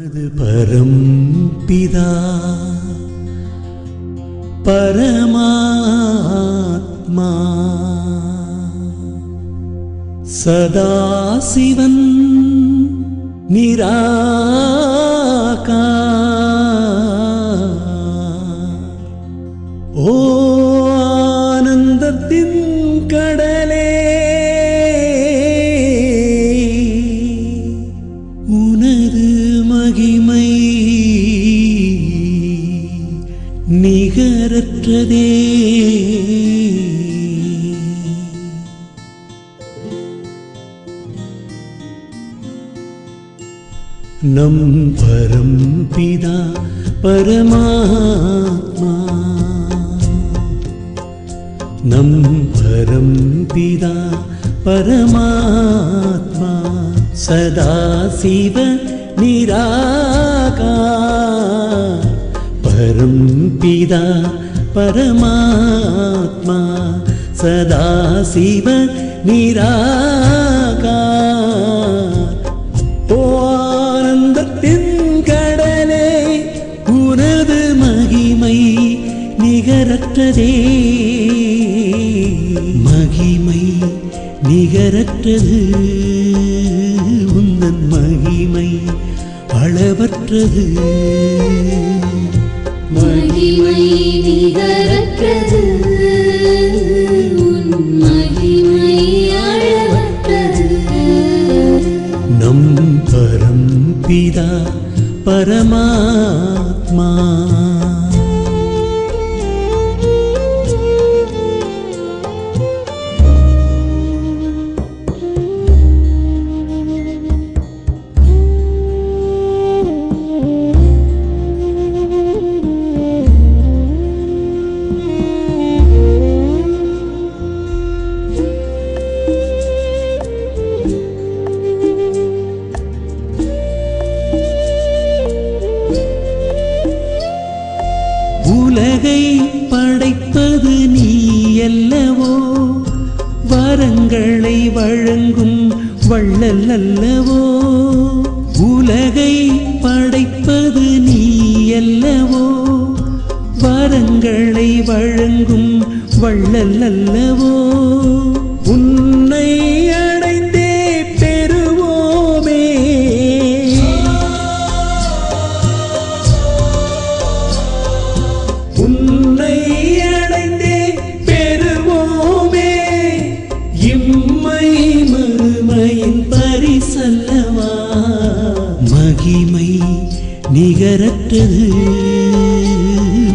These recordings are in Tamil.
परमपिता परमात्मा सदाशिवं निराकार ओ आनंदत्तिन கடலே உனது மகிமை நிகரற்றதே நம் பரம்பிதா பரமாத்மா நம் பரம்பிதா பரமாத்மா சதாசிவ நிராகார் பரம்பிதா பரமாத்மா சதாசிவ நிராகார் ஓ ஆனந்தத்தின் கடலே உனது மகிமை நிகரற்றதே மகிமை நிகரற்றது உந்தன் மகிமை அளவற்றது மகிமை நிகரற்றது உன் மகிமை அளவற்றது நம் பரம்பிதா பரமாத்மா உலகை படைப்பது நீ அல்லவோ வரங்களை வழங்கும் வள்ளல் அல்லவோ உலகை படைப்பது நீ அல்லவோ வரங்களை வழங்கும் வள்ளல் அல்லவோ உன்னை அடைந்தே பெறுவோமே உன்னை அடைந்தே பெறுவோமே இம்மை மறுமையின் பரிசல்லவா மகிமை நிகரற்றது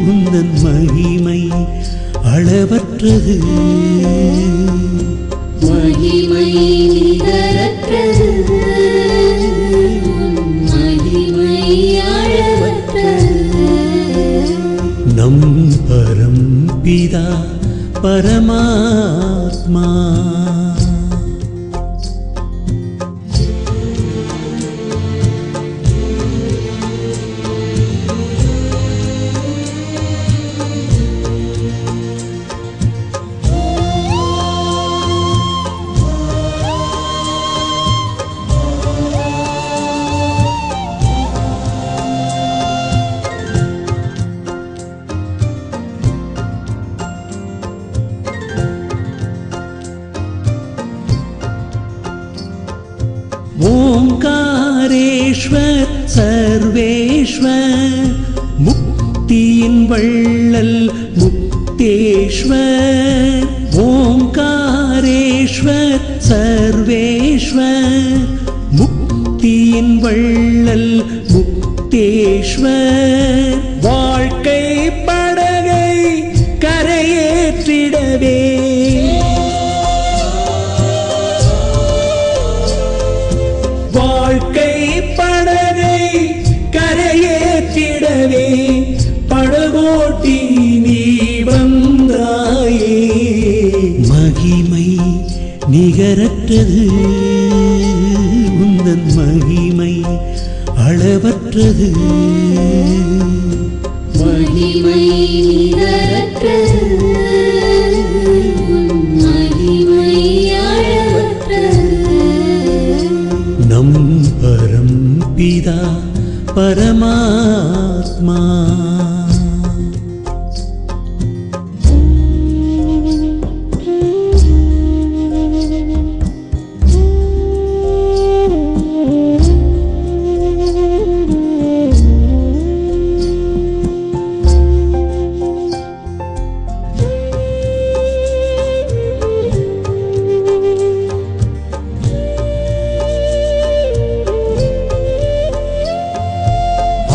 உந்தன் மகிமை அளவற்றது மகிமை நிகரற்றது உன் மகிமை அளவற்றது நம் பரம்பிதா பரமாத்மா ஓங்காரேஸ்வர் சர்வேஸ்வர் முக்தியின் வள்ளல் முக்தேஸ்வர் ஓங்காரேஸ்வர் சர்வேஸ்வர் முக்தியின் வள்ளல் முக்தேஸ்வர் வாழ்க்கை படகை கரையேற்றிடவே வாழ்க்கை படகை கரையேற்றிடவே படகோட்டி நீ வந்தாயே மகிமை நிகரற்றது உந்தன் மகிமை அளவற்றது மகிமை நிகரற்றது உன் மகிமை அளவற்றது நம் பரம்பிதா परमात्मा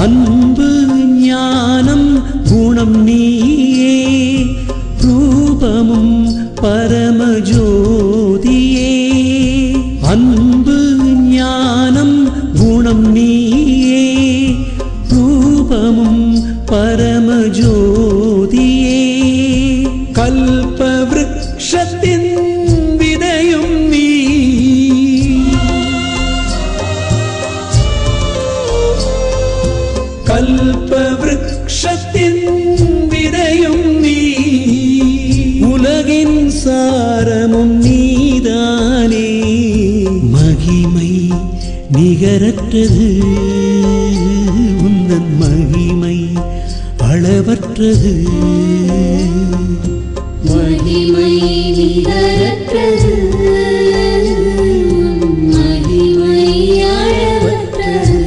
அன்பு ஞானம் குணம் நீயே ரூபமும் பரமஜோதியே அன்பு ஞானம் குணம் நீயே ரூபமும் பரமஜோதியே கல்ப விருக்ஷத்தின் விதையும் நீ கல்ப விருக்ஷத்தின் விதையும் நீ உலகின் சாரமும் நீதானே மகிமை நிகரற்றது உந்தன் மகிமை அளவற்றது மகிமை நிகரற்றது மகிமை அளவற்றது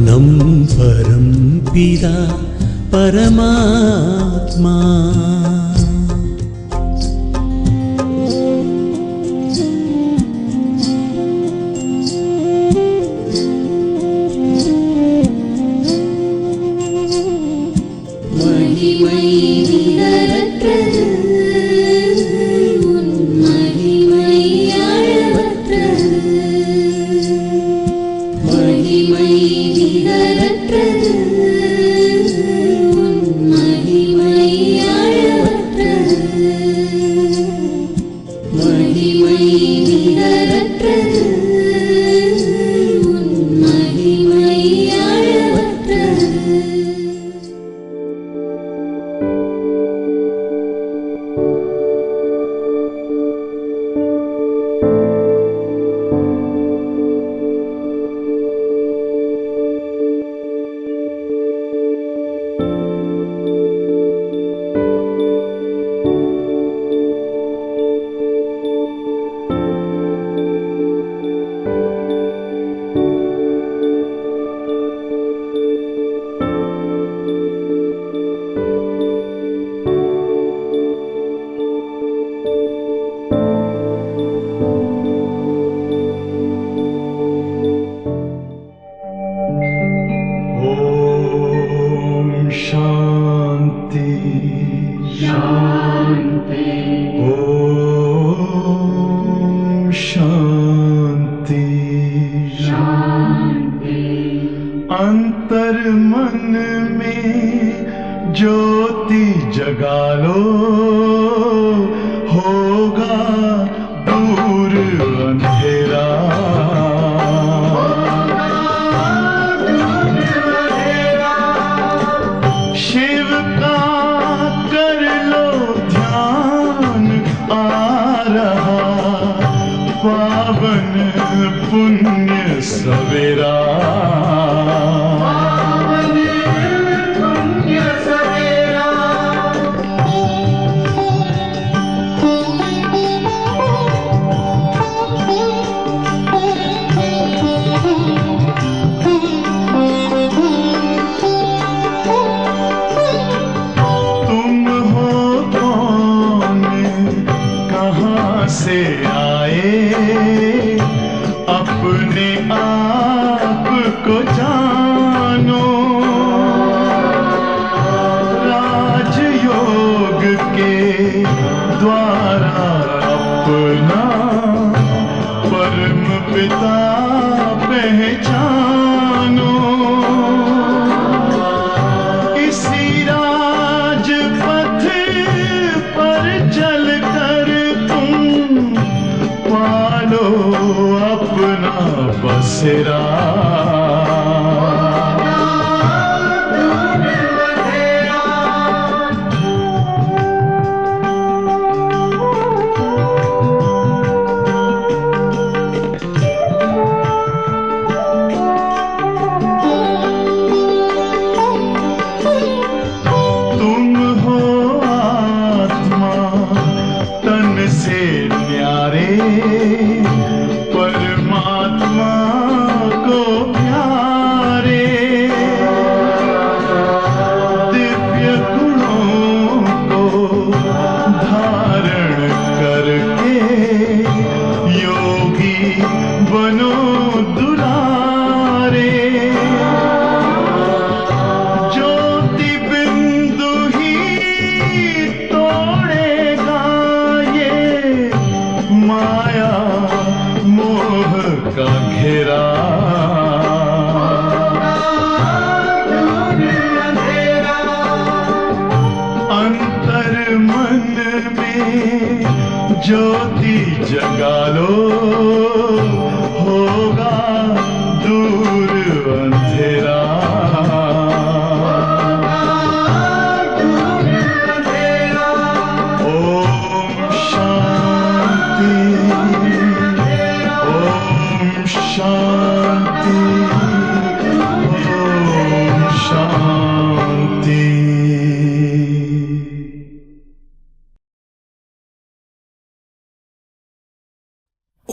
நம் பரம்பிதா பரமாத்மா மகிமை நிகரற்றது மகிமை அளவற்றது மகிமை நிகரற்றது மகிமை அளவற்றது மகிமை நிகரற்றது மகிமை அளவற்றது शांति शांति ओम शांति शांति अंतर मन में ज्योति जगा लो होगा दूर अंधेरा शिव का कर लो ध्यान आ रहा पावन पुण्य सवेरा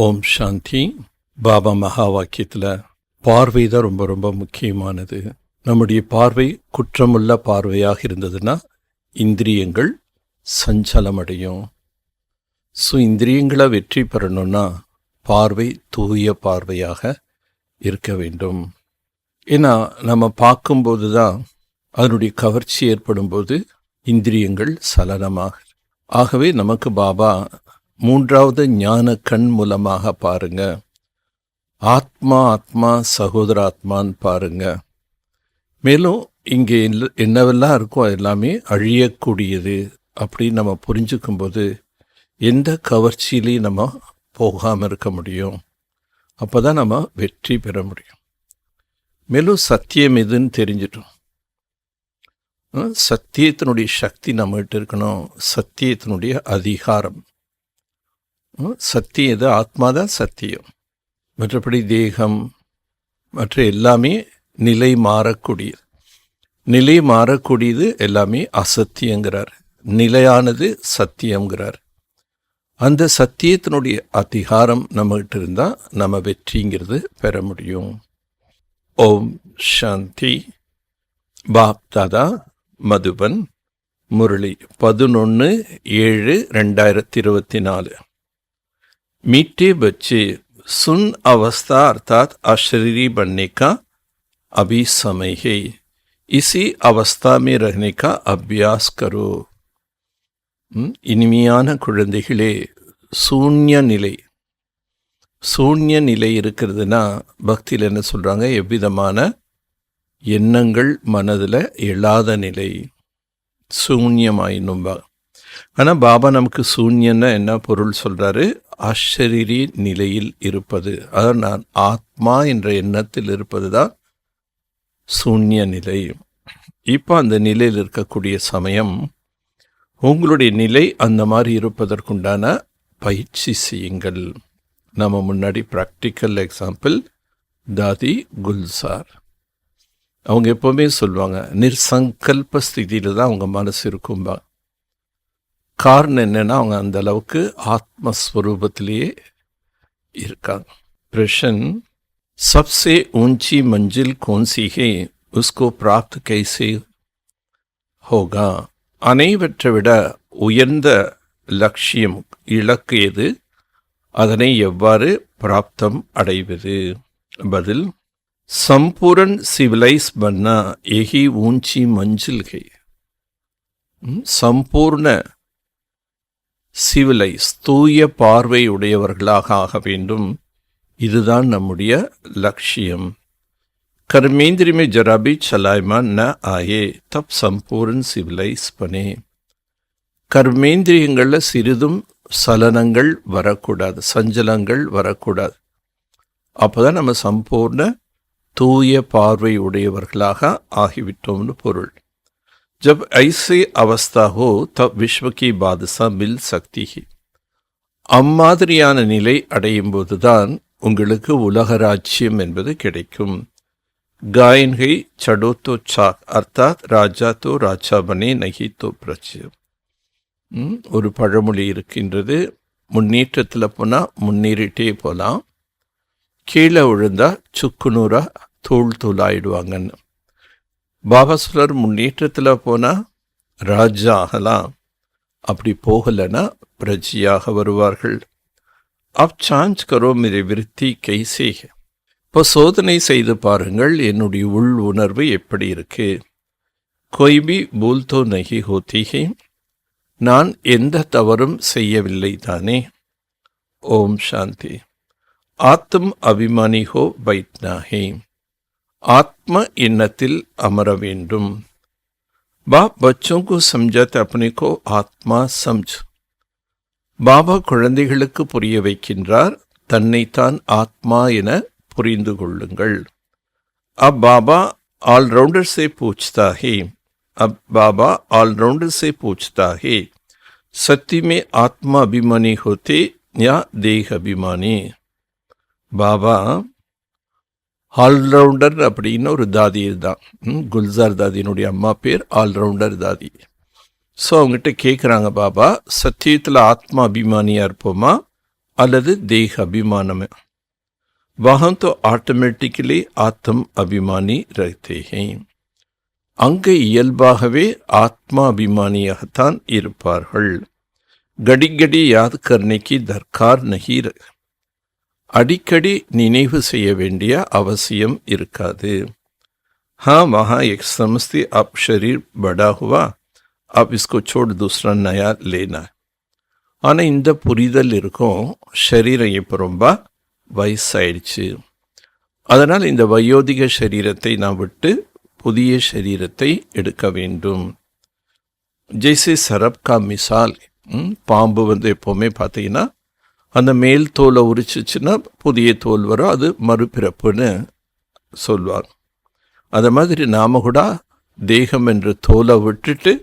ஓம் சாந்தி. பாபா மகா வாக்கியத்தில் பார்வை தான் ரொம்ப ரொம்ப முக்கியமானது. நம்முடைய பார்வை குற்றமுள்ள பார்வையாக இருந்ததுன்னா இந்திரியங்கள் சஞ்சலமடையும். இந்திரியங்களை வெற்றி பெறணும்னா பார்வை தூய பார்வையாக இருக்க வேண்டும். ஏன்னா நம்ம பார்க்கும்போது தான் அதனுடைய கவர்ச்சி ஏற்படும்போது இந்திரியங்கள் சலனமாக. ஆகவே நமக்கு பாபா மூன்றாவது ஞான கண் மூலமாக பாருங்க. ஆத்மா ஆத்மா சகோதர ஆத்மான்னு பாருங்க. மேலும் இங்கே என்னவெல்லாம் இருக்கோ எல்லாமே அழியக்கூடியது அப்படின்னு நம்ம புரிஞ்சுக்கும்போது எந்த கவர்ச்சியிலையும் நம்ம போகாமல் இருக்க முடியும். அப்போ தான் நம்ம வெற்றி பெற முடியும். மேலும் சத்தியம் எதுன்னு தெரிஞ்சிட்டோம். சத்தியத்தினுடைய சக்தி நம்மகிட்ட இருக்கணும். சத்தியத்தினுடைய அதிகாரம். சத்தியம் எது? ஆத்மா தான் சத்தியம். மற்றபடி தேகம் மற்ற எல்லாமே நிலை மாறக்கூடியது. நிலை மாறக்கூடியது எல்லாமே அசத்தியங்கிறார். நிலையானது சத்தியங்கிறார். அந்த சத்தியத்தினுடைய அதிகாரம் நம்மகிட்ட இருந்தால் நம்ம வெற்றிங்கிறது பெற முடியும். ஓம் சாந்தி. பாப் தாதா மதுபன் முரளி 11/7/2024. मीठे बच्चे सुन अवस्था अर्थात अशरीरी बनने का अभी समय है. इसी अवस्था में रहने का अभ्यास करो. இனிமையான குழந்தைகளே, சூன்ய நிலை இருக்கிறதுனா பக்தியில் என்ன சொல்கிறாங்க? எவ்விதமான எண்ணங்கள் மனதில் எழாத நிலை, சூன்யமாயினும்பா. ஆனால் பாபா நமக்கு சூன்யன்னா என்ன பொருள் சொல்கிறாரு? அஷரீரி நிலையில் இருப்பது. அதாவது நான் ஆத்மா என்ற எண்ணத்தில் இருப்பது தான் சூன்ய நிலை. இப்போ அந்த நிலையில் இருக்கக்கூடிய சமயம் உங்களுடைய நிலை அந்த மாதிரி இருப்பதற்குண்டான பயிற்சி செய்யுங்கள். நம்ம முன்னாடி ப்ராக்டிக்கல் எக்ஸாம்பிள் தாதி குல்சார். அவங்க எப்போவுமே சொல்லுவாங்க, நிர்சங்கல்ப ஸ்திதியில் தான் அவங்க மனசு இருக்கும்பா. காரணம் என்னென்னா அவங்க அந்த அளவுக்கு ஆத்மஸ்வரூபத்திலேயே இருக்காங்க. பிரஷன், சப்சே ஊஞ்சி மஞ்சில் கோன்சி ஹே உஸ்கோ பிராப்த் கைசே ஹோகா. அனைவற்றை விட உயர்ந்த லட்சியம், இலக்கு எது? அதனை எவ்வாறு பிராப்தம் அடைவது? பதில், संपूर्ण सिविलाइज बनना यही ऊंची मंजिल है. சம்பூர்ண சிவிலைஸ், தூய பார்வை உடையவர்களாக ஆக வேண்டும். இதுதான் நம்முடைய லட்சியம். कर्मेंद्र में जरा भी चलायमान न आए तब संपूर्ण सिविलाइज बने. கர்மேந்திரியங்களில் சிறிதும் சலனங்கள் வரக்கூடாது, சஞ்சலங்கள் வரக்கூடாது. அப்போ தான் நம்ம சம்பூர்ண தூய பார்வை உடையவர்களாக ஆகிவிட்டோம்னு பொருள். जब ऐसे अवस्था हो तब विश्व की बादशाह मिल सकती है. அம்மாதிரியான நிலை அடையும் போதுதான் உங்களுக்கு உலக ராஜ்யம் என்பது கிடைக்கும். गायन है चढ़ो तो चाक अर्थात राजा तो राजा बने नहीं तो प्रजा. ஒரு பழமொழி இருக்கின்றது, முன்னேற்றத்தில் போனால் முன்னேறிட்டே போகலாம், கீழே விழுந்தா சுக்குநூறா தூள் தூளாயிடுவாங்கன்னு. பாபா சொல்றார், முன்னேற்றத்தில் போனால் ராஜா ஆகலாம், அப்படி போகலைன்னா பிரஜையாக வருவார்கள். அப் சாஞ்ச் கரோ மேரே விருத்தி கைசே. இப்போ சோதனை செய்து பாருங்கள், என்னுடைய உள் உணர்வு எப்படி இருக்கு. கோய் பி பூல் தோ நஹி ஹோத்தி ஹை. நான் எந்த தவறும் செய்யவில்லை தானே. ஓம் சாந்தி. ஆத்ம அபிமானி ஹோ பைட்னா ஹே. ஆத்ம எண்ணத்தில் அமர வேண்டும். பாப் बच्चों को समझाते अपने को आत्मा समझ. பாபா குழந்தைகளுக்கு புரிய வைக்கின்றார், தன்னைத்தான் ஆத்மா என புரிந்து கொள்ளுங்கள். அப் பாபா ऑलराउंडर से पूछता है, अब बाबा ऑलराउंडर से पूछता है, सत्य में आत्मा अभिमानी होते या देह अभिमानी. பாபா ஆல்ரவுண்டர் அப்படின்னு ஒரு தாதி தான். குல்சார் தாதியினுடைய அம்மா பேர் ஆல்ரவுண்டர் தாதி. ஸோ அவங்ககிட்ட கேட்குறாங்க, பாபா சத்தியத்தில் ஆத்மா அபிமானியாக இருப்போமா அல்லது தேக அபிமானம். वहाँ तो ஆட்டோமேட்டிக்கலி ஆத்ம் அபிமானி रहते हैं. அங்கே இயல்பாகவே ஆத்மா அபிமானியாகத்தான் இருப்பார்கள். கடிக்கடி யாத் கர்னேக்கு தர்கார் நஹி. அடிக்கடி நினைவு செய்ய வேண்டிய அவசியம் இருக்காது. हाँ वहाँ एक समझती अब शरीर बड़ा हुआ, अब इसको छोड़ दूसरा नया लेना. ஆனால் இந்த புரிதல் இருக்கும், ஷரீரம் இப்போ ரொம்ப வயசாயிடுச்சு, அதனால் இந்த வயோதிக சரீரத்தை நான் விட்டு புதிய சரீரத்தை எடுக்க வேண்டும். ஜெய்சே சரப் கா மிசால், பாம்பு எப்போவுமே பார்த்தீங்கன்னா அந்த மேல் தோலை உரிச்சிச்சுன்னா புதிய தோல் வரும், அது மறுபிறப்புன்னு சொல்வாங்க. அது மாதிரி நாம கூட தேகம் என்ற தோலை விட்டுட்டு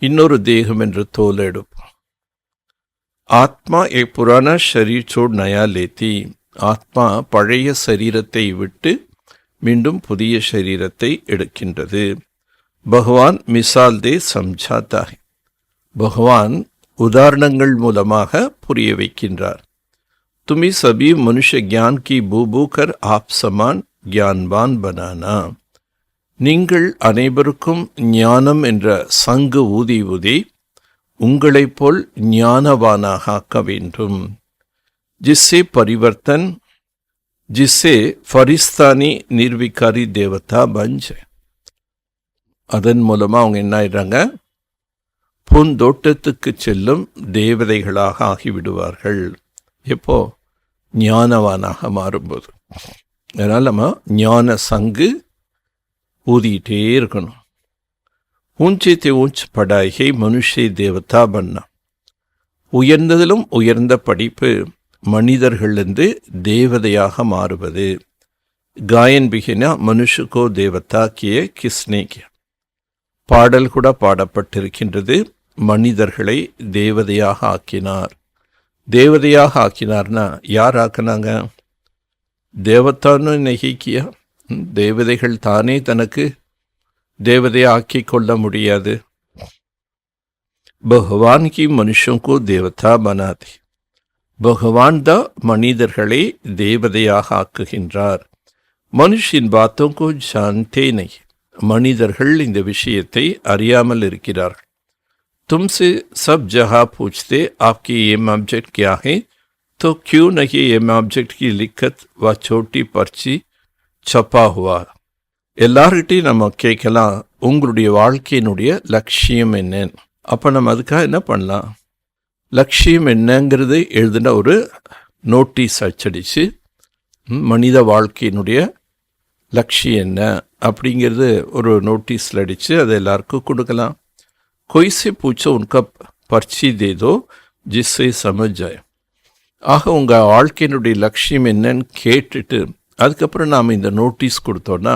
இன்னொரு தேகம் என்ற தோலை எடுப்போம். ஆத்மா एक पुराना शरीर छोड़ नया लेती. ஆத்மா பழைய சரீரத்தை விட்டு மீண்டும் புதிய சரீரத்தை எடுக்கின்றது. பகவான் மிசால் தே சம்ஜாத்தா है. பகவான் உதாரணங்கள் மூலமாக புரிய வைக்கின்றார். तुम्ही सभी मनुष्य ज्ञान की बूबू कर आप समान ज्ञानवान बनाना. நீங்கள் அனைவருக்கும் ஞானம் என்ற சங்கு ஊதி ஊதி உங்களைப் போல் ஞானவானாக ஆக்க வேண்டும். जिससे परिवर्तन, जिससे फरिस्तानी निर्विकारी देवता बन जाए. அதன் மூலமா அவங்க என்ன ஆயிடுறாங்க, பூந்தோட்டத்துக்கு செல்லும் தேவதைகளாக ஆகிவிடுவார்கள். எப்போ? ஞானவானாக மாறும்போது. அதனால் நம்ம ஞான சங்கு ஊதிக்கிட்டே இருக்கணும். ஊஞ்சே ஊஞ்ச் படாய்கை மனுஷே தேவதா பண்ணா. உயர்ந்ததிலும் உயர்ந்த படிப்பு மனிதர்களிலிருந்து தேவதையாக மாறுவது. காயன் பிகினா மனுஷுக்கோ தேவதா கிய கிஸ்னே கிய. பாடல் கூட பாடப்பட்டிருக்கின்றது, மனிதர்களை தேவதையாக ஆக்கினார். தேவதையாக ஆக்கினார்னா யார் ஆக்கினாங்க? தேவதான்னு நெகிக்கியா. தேவதைகள் தானே தனக்கு தேவதையை ஆக்கி கொள்ள முடியாது. பகவான் கி மனுஷங்கோ தேவதா பனாதி. பகவான் தான் மனிதர்களை தேவதையாக ஆக்குகின்றார். மனுஷின் பாத்தோங்கோ ஜான்தே நை. மனிதர்கள் இந்த விஷயத்தை அறியாமல் இருக்கிறார்கள். तुमसे सब जहाँ पूछते आपकी एम ऑब्जेक्ट क्या है, तो क्यों नहीं एम ऑब्जेक्ट की लिखत व छोटी पर्ची छपा हुआ. எல்லார்கிட்டையும் நம்ம கேட்கலாம், உங்களுடைய வாழ்க்கையினுடைய லட்சியம் என்ன. அப்போ நம்ம அதுக்காக என்ன பண்ணலாம், லட்சியம் என்னங்கிறது எழுதின ஒரு நோட்டீஸ் அச்சடித்து மனித வாழ்க்கையினுடைய லட்சியம் என்ன அப்படிங்கிறது ஒரு நோட்டீஸில் அடித்து அதை எல்லாருக்கும் கொடுக்கலாம். कोई से पूछो उनका पर्ची दे दो जिससे समझ जाए. ஆக உங்கள் வாழ்க்கையினுடைய லட்சியம் என்னன்னு கேட்டுட்டு அதுக்கப்புறம் நாம் இந்த நோட்டீஸ் கொடுத்தோன்னா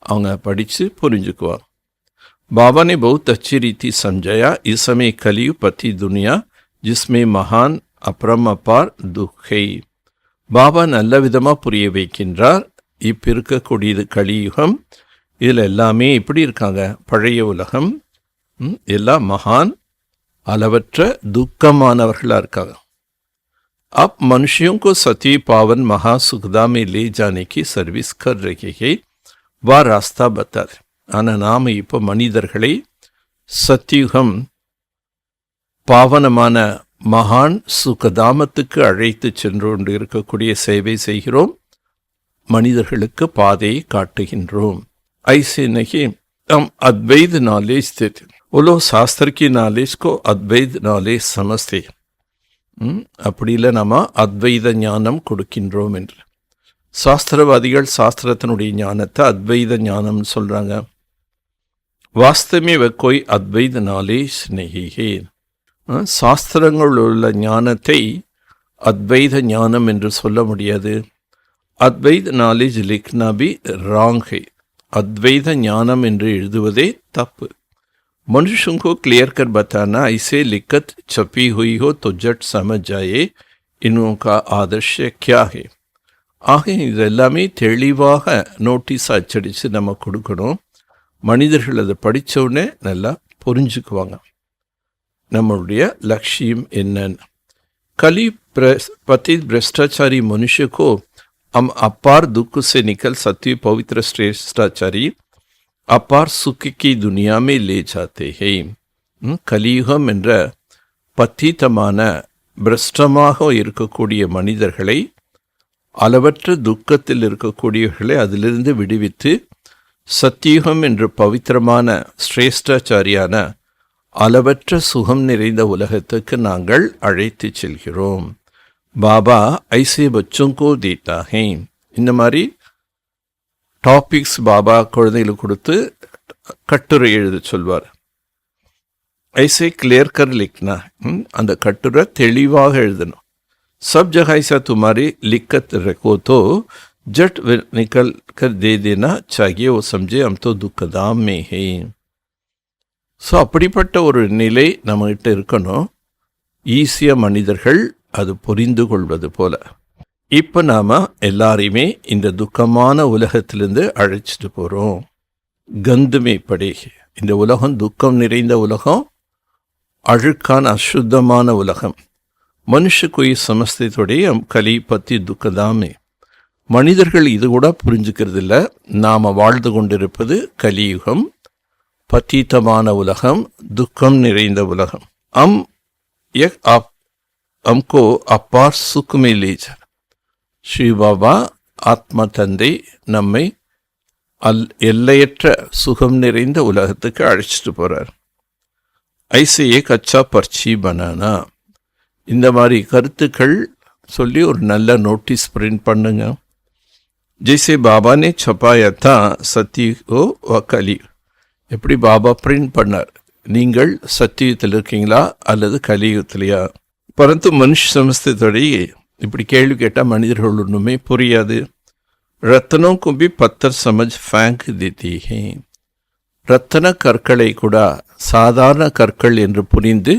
அவங்க படித்து புரிஞ்சுக்குவாங்க. बाबा ने बहुत अच्छी रीति समझाया, इस समय कलयुग पति दुनिया जिसमें महान अपरमपार दुख है. பாபா நல்ல விதமாக புரிய வைக்கின்றார். இப்போ இருக்கக்கூடியது கலியுகம். இதில் எல்லாமே எப்படி இருக்காங்க, பழைய உலகம், எல்லாம் மகான் அளவற்ற துக்கமானவர்களாக இருக்காங்க. अब मनुष्यों को सती पावन महासुखदा में ले जाने की सर्विस कर रही है, वह रास्ता बता दे. ஆனால் நாம் இப்போ மனிதர்களை சத்தியுகம் பாவனமான மகான் சுகதாமத்துக்கு அழைத்து சென்று கொண்டு இருக்கக்கூடிய சேவை செய்கிறோம். மனிதர்களுக்கு பாதையை காட்டுகின்றோம். ஐसे नहीं हम अद्वैत नॉलेज देते. वो लोग शास्त्र की नॉलेज को अद्वैत नॉलेज समझते. அப்படி இல்லை, நம்ம அத்வைத ஞானம் கொடுக்கின்றோம் என்று. சாஸ்திரவாதிகள் சாஸ்திரத்தினுடைய ஞானத்தை அத்வைத ஞானம்னு சொல்கிறாங்க. வாஸ்தவமே கோய் அத்வைத நாலேஜ் நெஹி. சாஸ்திரங்கள் உள்ள ஞானத்தை அத்வைத ஞானம் என்று சொல்ல முடியாது. அத்வைத நாலேஜ் லிக்னா பி ராங் ஹை. अद्वैत ज्ञानम என்று எழுதுவதே தப்பு. मनुष्यों को क्लियर कर बताना, ऐसे लिखत छपी हुई हो तो झट समझ जाए इनका आदर्श क्या है. ஆக இதெல்லாமே தெளிவாக நோட்டீஸ் அச்சடித்து நம்ம கொடுக்கணும். மனிதர்கள் அதை படித்தவுடனே நல்லா புரிஞ்சுக்குவாங்க நம்மளுடைய லட்சியம் என்னன்னு. कली पतित भ्रष्टाचारी मनुष्य को हम अपार दुख से निकल सत्य पवित्र श्रेष्ठाचारी अपार सुख की दुनिया में ले जाते हैं. கலியுகம் என்ற பத்திதமான பிரஷ்டமாக இருக்கக்கூடிய மனிதர்களை, அளவற்ற துக்கத்தில் இருக்கக்கூடியவர்களை அதிலிருந்து விடுவித்து சத்தியுகம் என்ற பவித்திரமான சிரேஷ்டாச்சாரியான அளவற்ற சுகம் நிறைந்த உலகத்துக்கு நாங்கள் அழைத்து செல்கிறோம். பாபா ஐசே பச்சோங்கோ தேத்தா ஹே. இந்த மாதிரி டாபிக்ஸ் பாபா குழந்தைகளுக்கு கொடுத்து கட்டுரை எழுத சொல்வார். ஐசே கிளியர் கர் லிக்னா, அந்த கட்டுரை தெளிவாக எழுதணும். सब जगह ऐसा तुम्हारी लिखत रखो तो जट निकल कर दे देना चाहिए. वो समझे हम तो दुखदाम में है. ஸோ அப்படிப்பட்ட ஒரு நிலை நம்மகிட்ட இருக்கணும். ஈஸியாக மனிதர்கள் அது புரிந்து கொள்வது போல. இப்போ நாம் எல்லாரையுமே இந்த துக்கமான உலகத்திலிருந்து அழைச்சிட்டு போகிறோம். கந்துமே படே, இந்த உலகம் துக்கம் நிறைந்த உலகம், அழுக்கான அசுத்தமான உலகம். மனுஷ कोई समझते थोड़े हम கலி பற்றி துக்கதாமே. மனிதர்கள் இது கூட புரிஞ்சுக்கிறது இல்லை. நாம் வாழ்ந்து கொண்டிருப்பது கலியுகம், பத்தீத்தமான உலகம், துக்கம் நிறைந்த உலகம். हमको अपार सुख में ले जा. ஸ்ரீ பாபா ஆத்மா தந்தை நம்மை எல்லையற்ற சுகம் நிறைந்த உலகத்துக்கு அழைச்சிட்டு போகிறார். ஐசே ஏக் அச்சா பர்ச்சி பனானா. இந்த மாதிரி கருத்துக்கள் சொல்லி ஒரு நல்ல நோட்டீஸ் பிரிண்ட் பண்ணுங்க. ஜெய்சே பாபானே छपाया था सत्य हो व कली. எப்படி பாபா பிரிண்ட் பண்ணார்? நீங்கள் சத்தியுகத்தில் இருக்கீங்களா அல்லது கலியுகத்திலையா? பரந்து மனுஷ சமஸ்தத்தோடைய இப்படி கேள்வி கேட்டால் மனிதர்கள் ஒன்றுமே புரியாது. ரத்தனோं को भी पत्थर समझ फेंक देती है. ரத்தன கற்களை கூட சாதாரண கற்கள் என்று புரிந்து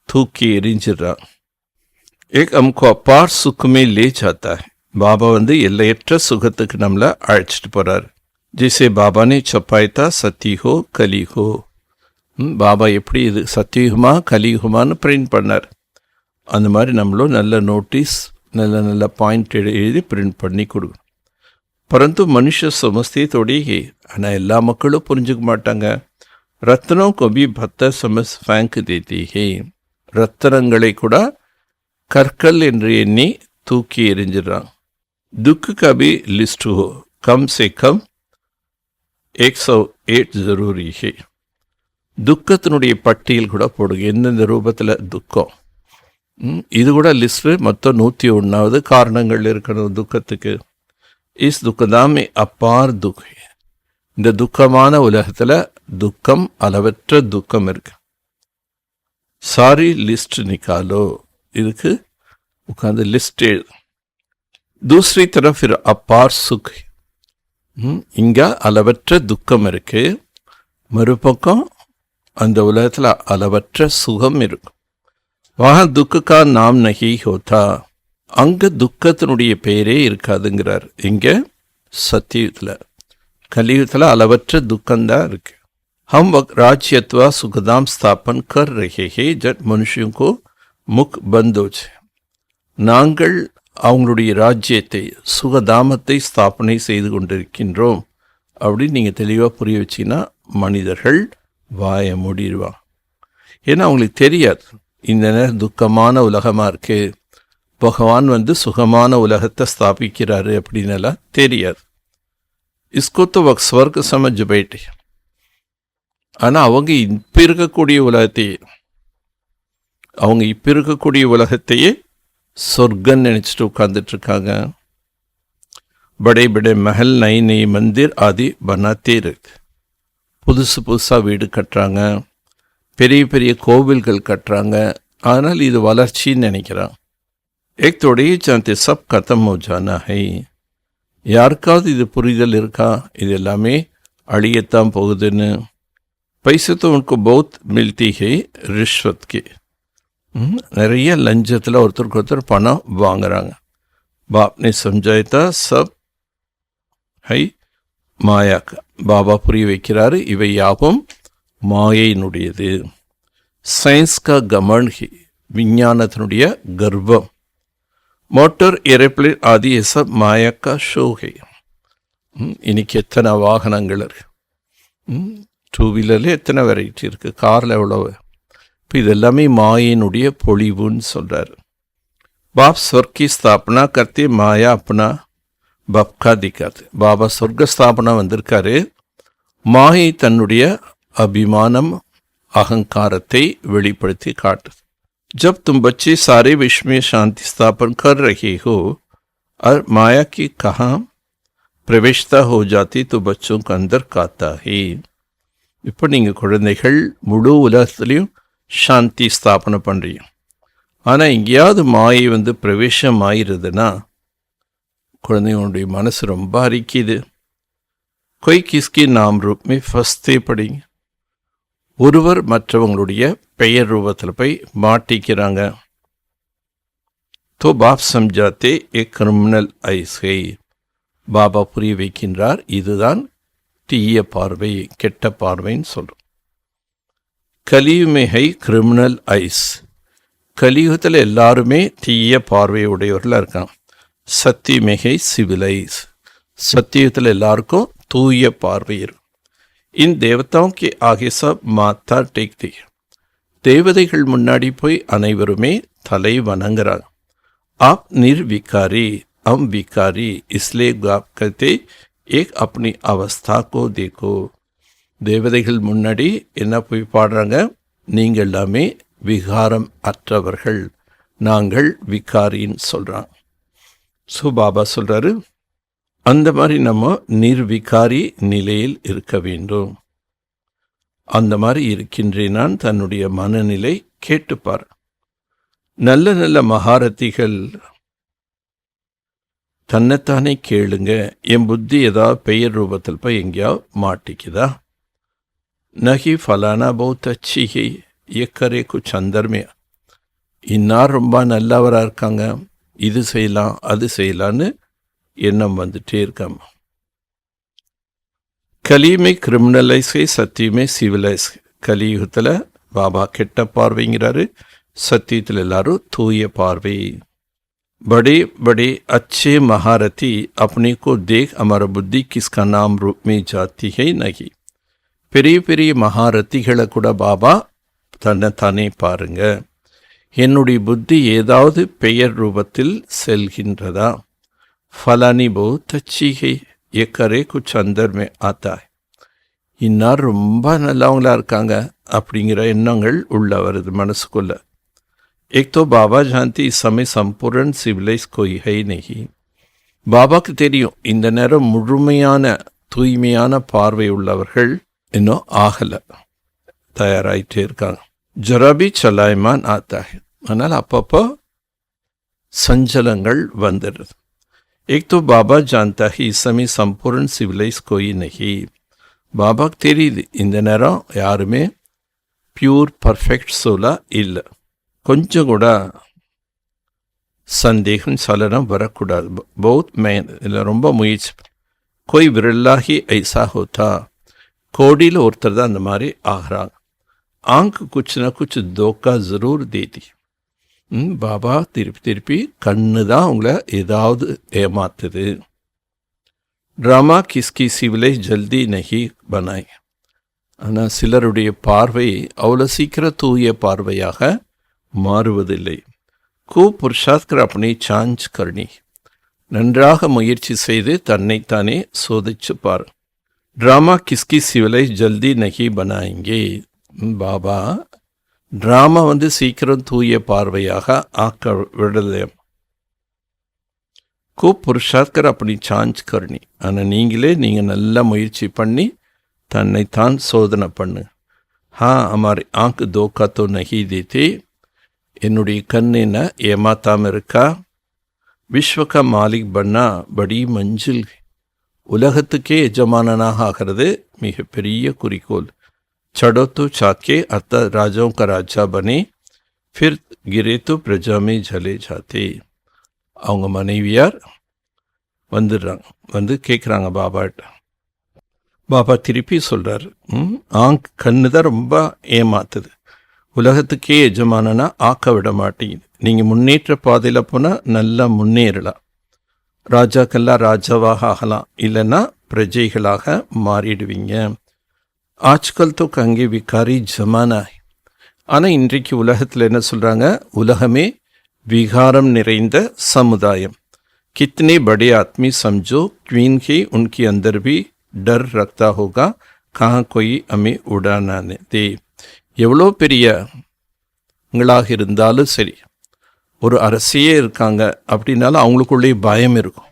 தூக்கி எறிஞ்சிடறான். एक हमको अपार सुख में ले जाता है. பாபா எல்லையற்ற சுகத்துக்கு நம்மளை அழைச்சிட்டு போறார். ஜிசே பாபானே छपाया सत्य हो कली हो. பாபா எப்படி இது சத்தியுகமா கலியுகமானு பிரிண்ட் பண்ணார். அந்த மாதிரி நம்மளும் நல்ல நோட்டீஸ், நல்ல நல்ல பாயிண்ட் எழுதி பிரிண்ட் பண்ணி கொடுக்கணும். பரந்து மனுஷ சமஸ்தத்தோடையே, ஆனால் எல்லா மக்களும் புரிஞ்சுக்க மாட்டாங்க. ரத்னோं को भी पत्थर समझ फेंक देती है. ரத்தனங்களை கூட கற்கள் என்று எண்ணி தூக்கி எறிஞ்சிடறான். துக்கு கபி லிஸ்ட் ஹோ கம் சே கம் 108 ஜரூரி ஹே. துக்கத்தினுடைய பட்டியல் கூட போடுங்க, எந்தெந்த ரூபத்தில் துக்கம். இது கூட லிஸ்ட்டு மொத்தம் 101வது காரணங்கள் இருக்கணும் துக்கத்துக்கு. இஸ் துக்கதாமே அப்பார் துக். இந்த துக்கமான உலகத்தில் துக்கம், அளவற்ற துக்கம் இருக்கு. சாரி லிஸ்ட் நிக்காலோ. இதுக்கு உட்காந்து லிஸ்ட் எழுது. தூசரி தரஃப் ஃபிர் அப்பார் சுக். இங்கே அளவற்ற துக்கம் இருக்கு, மறுபக்கம் அந்த உலகத்தில் அளவற்ற சுகம் இருக்கும். வஹா துக்க கா நாம் நஹி ஹோதா. அங்கே துக்கத்தினுடைய பெயரே இருக்காதுங்கிறார். இங்கே சத்தியுகத்தில், கலியுகத்தில் அளவற்ற துக்கம்தான் இருக்கு. हम राज्यत्वा सुखदाम स्थापन कर रहे हैं जब मनुष्यों को मुख बंद हो जाए. நாங்கள் அவங்களுடைய ராஜ்யத்தை, சுகதாமத்தை ஸ்தாபனை செய்து கொண்டிருக்கின்றோம் அப்படின்னு நீங்கள் தெளிவாக புரிய வச்சிங்கன்னா மனிதர்கள் வாய மூடிடுவாங்க. ஏன்னா அவங்களுக்கு தெரியாது இந்த நேரம் துக்கமான உலகமாக இருக்கு, பகவான் சுகமான உலகத்தை ஸ்தாபிக்கிறாரு அப்படின்னு எல்லாம் தெரியாது. இஸ்கோ தோ வக் ஸ்வர்க சமஜ் பைட்டே. ஆனால் அவங்க இப்போ இருக்கக்கூடிய உலகத்தையே சொர்க்கம் நினச்சிட்டு உட்காந்துட்ருக்காங்க. படை படை மஹல் நை நை மந்திர் ஆதி பனாத்தே இருக்கு. புதுசு புதுசாக வீடு கட்டுறாங்க, பெரிய பெரிய கோவில்கள் கட்டுறாங்க. ஆனால் இது வளர்ச்சின்னு நினைக்கிறான். ஏக் தோடையே சாந்தே சப் கதம் ஹோ ஜானா ஹை. யாருக்காவது இது புரிதல் இருக்கா? இது எல்லாமே அழியத்தான் போகுதுன்னு. पैसे तो उनको बहुत मिलती है रिश्वत के. நிறைய லஞ்சத்தில் ஒருத்தருக்கு ஒருத்தர் பணம் வாங்குறாங்க. பாப்னே சம்ஜாயத்தா சப் ஹை மாயாக்க. பாபா புரிய வைக்கிறாரு, இவை யாவும் மாயையினுடையது. சயின்ஸ் கா கமன் ஹி. விஞ்ஞானத்தினுடைய கர்வம். மோட்டார் ஏரோப்ளேன் ஆதி ये सब माया का शो है. இன்னைக்கு எத்தனை வாகனங்கள் இருக்கு, 2 வீலர்ல எத்தனை வெரைட்டி இருக்கு, காரில் எவ்வளவு. இப்போ இதெல்லாமே மாயினுடைய பொழிவுன்னு சொல்றாரு. பாப் ஸ்வர்க்கி ஸ்தாபனா கர்த்தே மாயா அப்பனா பப்கா திக்காது. பாபா சொர்க்க ஸ்தாபனா வந்திருக்காரு, மாயை தன்னுடைய அபிமானம் அகங்காரத்தை வெளிப்படுத்தி காட்டுது. जब तुम बच्चे सारे विश्व में शांति स्थापन कर रहे हो और माया की कहाँ प्रवेशता हो जाती तो बच्चों का अंदर काता है. இப்போ நீங்கள் குழந்தைகள் முழு உலகத்துலேயும் சாந்தி ஸ்தாபனை பண்ணுறீங்க. ஆனால் எங்கேயாவது மாயை வந்து பிரவேசம் ஆயிடுதுன்னா குழந்தைங்களுடைய மனசு ரொம்ப அரிக்குது. கொய் கிஸ்கி நாம் ரூப்மே ஃபஸ்தே படிங்க. ஒருவர் மற்றவங்களுடைய பெயர் ரூபத்தில் போய் மாட்டிக்கிறாங்க. तो बाप समझाते एक क्रिमिनल ऐसे. பாபா புரிய வைக்கின்றார், இதுதான் தீய பார்வை, கெட்ட பார்வைன்னு சொல்கிறோம். கலியுமே ஹை கிரிமினல் ஐஸ். கலியுகத்தில் எல்லாருமே தீய பார்வை உடையவர்களாக இருக்காங்க. சத்தியமிகை சிவிலைஸ். சத்தியுகத்தில் எல்லாருக்கும் தூய பார்வை இருக்கும். इन देवताओं के आगे सब माथा टेकती है. தேவதைகள் முன்னாடி போய் அனைவருமே தலை வணங்குறாங்க. आप निर्विकारी हम विकारी इसलिए आप कहते एक अपनी अवस्था को देखो. தேவதைகள் முன்னாடி என்ன போய் பாடுறாங்க, நீங்கள் எல்லாமே விகாரம் அற்றவர்கள், நாங்கள் விகாரின்னு சொல்கிறாங்க. ஸோ பாபா சொல்கிறாரு, அந்த மாதிரி நம்ம நிர்விகாரி நிலையில் இருக்க வேண்டும். அந்த மாதிரி இருக்கின்றேனான் தன்னுடைய மனநிலை கேட்டுப்பார். நல்ல நல்ல மகாரத்திகள் தன்னைத்தானே கேளுங்க, என் புத்தி ஏதாவது பெயர் ரூபத்தில் போய் எங்கேயாவது மாட்டிக்குதா. நகி ஃபலானா பௌத் அச்சி ஹை ஏக்கரே குச் அந்தர்மே. இன்னார் ரொம்ப நல்லவராக இருக்காங்க, இது செய்யலாம் அது செய்யலான்னு எண்ணம் வந்துட்டே இருக்காம. கலியுமே கிரிமினலைஸை சத்தியமே சிவிலைஸ். கலியுகத்தில் பாபா கெட்ட பார்வைங்கிறாரு, சத்தியத்தில் எல்லாரும் தூய பார்வை. बड़े बड़े अच्छे महारथी अपने को देख हमारा बुद्धि किसका नाम रूप में जाती है नहीं. பெரிய பெரிய மகாரத்திகளை கூட பாபா தன்னைத்தானே பாருங்க, என்னுடைய புத்தி ஏதாவது பெயர் ரூபத்தில் செல்கின்றதா. फलानी बहुत अच्छी है ये करे कुछ अंदर में आता है. இன்னார் ரொம்ப நல்லவங்களா இருக்காங்க அப்படிங்கிற எண்ணங்கள் உள்ள வருது மனசுக்குள்ள. एक तो बाबा जानती इस समय संपूर्ण सिविलाइज कोई है नहीं. பாபாக்கு தெரியும் இந்த நேரம் முழுமையான தூய்மையான பார்வை உள்ளவர்கள் இன்னும் ஆகலை, தயாராகிட்டே இருக்காங்க. ஜராபி சலாய்மான் ஆத்தா. அதனால் அப்பப்போ சஞ்சலங்கள் வந்துடுது. एक तो बाबा जानता है इस समय संपूर्ण सिविलाइज कोई नहीं. பாபாக்கு தெரியுது இந்த நேரம் யாருமே பியூர் பர்ஃபெக்ட் சோலா இல்லை. கொஞ்சம் கூட சந்தேகம் சலனம் வரக்கூடாது. பௌத் மேன் இதில் ரொம்ப முயற்சி. கோய் விரலாகி ஐசா ஹோத்தா. கோடியில் ஒருத்தர் தான் அந்த மாதிரி ஆகிறாங்க. ஆங்கு குச்சுனா குச்சு தோக்கா ஜரூர் தேதி. பாபா திருப்பி திருப்பி கண்ணு தான் உங்களை ஏதாவது ஏமாத்துது. ட்ராமா கிஸ்கி சிவிலை ஜல்தி நகி பனாய். ஆனால் சிலருடைய பார்வை அவ்வளோ சீக்கிரம் தூய பார்வையாக மாறுவதில்லை. புருஷாத்கர் அப்படி சாஞ்ச் கர்ணி. நன்றாக முயற்சி செய்து தன்னைத்தானே சோதிச்சுப்பார். ட்ராமா கிஸ்கி சிவிலை ஜல்தி நகி பனாயிங்கே. பாபா ட்ராமா சீக்கிரம் தூய பார்வையாக ஆக்க விடலை. புருஷாத்கர் அப்படி சாஞ்ச் கர்ணி. ஆனால் நீங்கள் நல்லா முயற்சி பண்ணி தன்னைத்தான் சோதனை பண்ணு. हमारे आँख धोखा तो नहीं देते. என்னுடைய கண் என்ன ஏமாத்தாமல் இருக்கா. விஸ்வக மாலிக் பண்ணா படி மஞ்சில். உலகத்துக்கே எஜமானனாக ஆகிறது மிகப்பெரிய குறிக்கோள். चढ़ो तो चाके अतः राजाओं का राजा बने, फिर गिरे तो प्रजा में झले जाते. அவங்க மனைவியார் வந்துடுறாங்க, கேட்குறாங்க பாபாட்ட. பாபா திருப்பி சொல்கிறார், கண்ணு தான் ரொம்ப ஏமாத்துது. உலகத்துக்கே எஜமானனா ஆக்க விட மாட்டேங்குது. நீங்கள் முன்னேற்ற பாதையில் போனால் நல்லா முன்னேறலாம். ராஜாக்கெல்லாம் ராஜாவாக ஆகலாம், இல்லைன்னா பிரஜைகளாக மாறிடுவீங்க. ஆஜ்கல் தோ கங்கே விகாரி ஜமானா. ஆனால் இன்றைக்கு உலகத்தில் என்ன சொல்கிறாங்க, உலகமே விகாரம் நிறைந்த சமுதாயம். कितने बड़े आदमी समझो क्वीन के उनके अंदर भी डर रखता होगा कहाँ कोई हमें उड़ाना दे. எவ்வளோ பெரியவங்களாக இருந்தாலும் சரி, ஒரு அரசியே இருக்காங்க அப்படின்னாலும் அவங்களுக்குள்ளே பயம் இருக்கும்.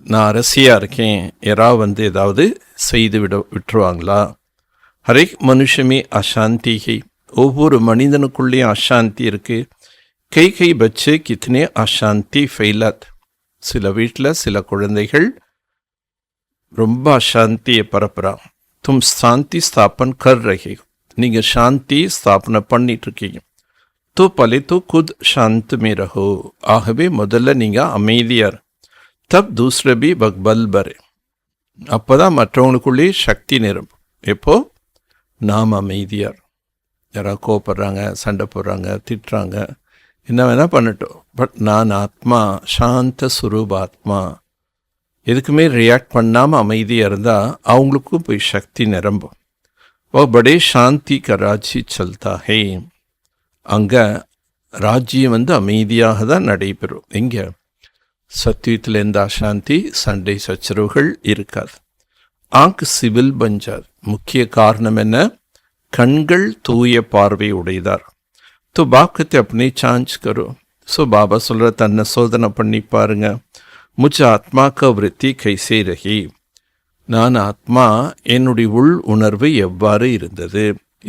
நான் அரசியாக இருக்கேன், யாராவது ஏதாவது செய்து விட்டுருவாங்களா. ஹரேக் மனுஷமே அசாந்திகை, ஒவ்வொரு மனிதனுக்குள்ளேயும் அசாந்தி இருக்குது. கை பச்சை கித்தனே அசாந்தி ஃபெயிலாத். சில வீட்டில் சில குழந்தைகள் ரொம்ப அசாந்தியை பரப்புகிறாங்க. தும் சாந்தி ஸ்தாபன் கர் ரஹே, நீங்கள் சாந்தி ஸ்தாபனை பண்ணிட்டுருக்கீங்க. தோ பலே தோ குத் சாந்த் மே ரஹோ. ஆகவே முதல்ல நீங்கள் அமைதியார். தப் தூசரே பி பக்பல் பரே. அப்போ தான் மற்றவங்களுக்குள்ளேயே சக்தி நிரம்பும். எப்போ நாம் அமைதியார். யாராவது கோப்படுறாங்க, சண்டை போடுறாங்க, திட்டுறாங்க, என்ன வேணால் பண்ணட்டும், பட் நான் ஆத்மா, சாந்த சுரூப ஆத்மா, எதுக்குமே ரியாக்ட் பண்ணாமல் அமைதியாக இருந்தால் அவங்களுக்கும் போய் சக்தி நிரம்பும். ஓ படே சாந்தி க ராஜ்ய சல்தா ஹே. அங்கே ராஜ்யம் அமைதியாக தான் நடைபெறும். எங்கே சத்யத்தில் எந்த அசாந்தி, சண்டை சச்சரவுகள் இருக்காது. ஆங்க் சிவில் பஞ்சாது. முக்கிய காரணம் என்ன, கண்கள் தூய பார்வை உடையதார். तो बाप कहते अपनी जांच करो. सो बाबा சொல்ற தன்னை சோதனை பண்ணி பாருங்க. मुझ आत्मा का वृत्ति कैसे रही. நான் ஆத்மா, என்னுடைய உள் உணர்வு எவ்வாறு இருந்தது.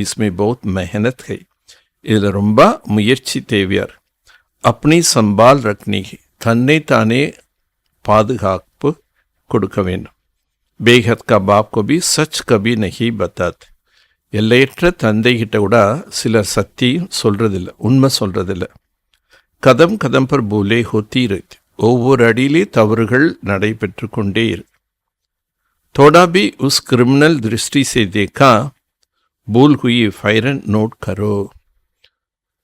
इसमें बहुत मेहनत है. இதில் ரொம்ப முயற்சி தேவையார். अपनी संभाल रखनी, தன்னை தானே பாதுகாப்பு கொடுக்க வேண்டும். बेहद का बाप को भी सच कभी नहीं बताते. எல்லையற்ற தந்தைகிட்ட கூட சிலர் சக்தி சொல்கிறதில்ல, உண்மை சொல்கிறதில்ல. கதம் கதம் பர் பூலே ஹோத்தி இருக்கு. ஒவ்வொரு அடியிலே தவறுகள் நடைபெற்று கொண்டே இருக்கு. थोड़ा भी उस क्रिमिनल दृष्टि से देखा, भूल हुई ஃபைரன் நோட் கரோ.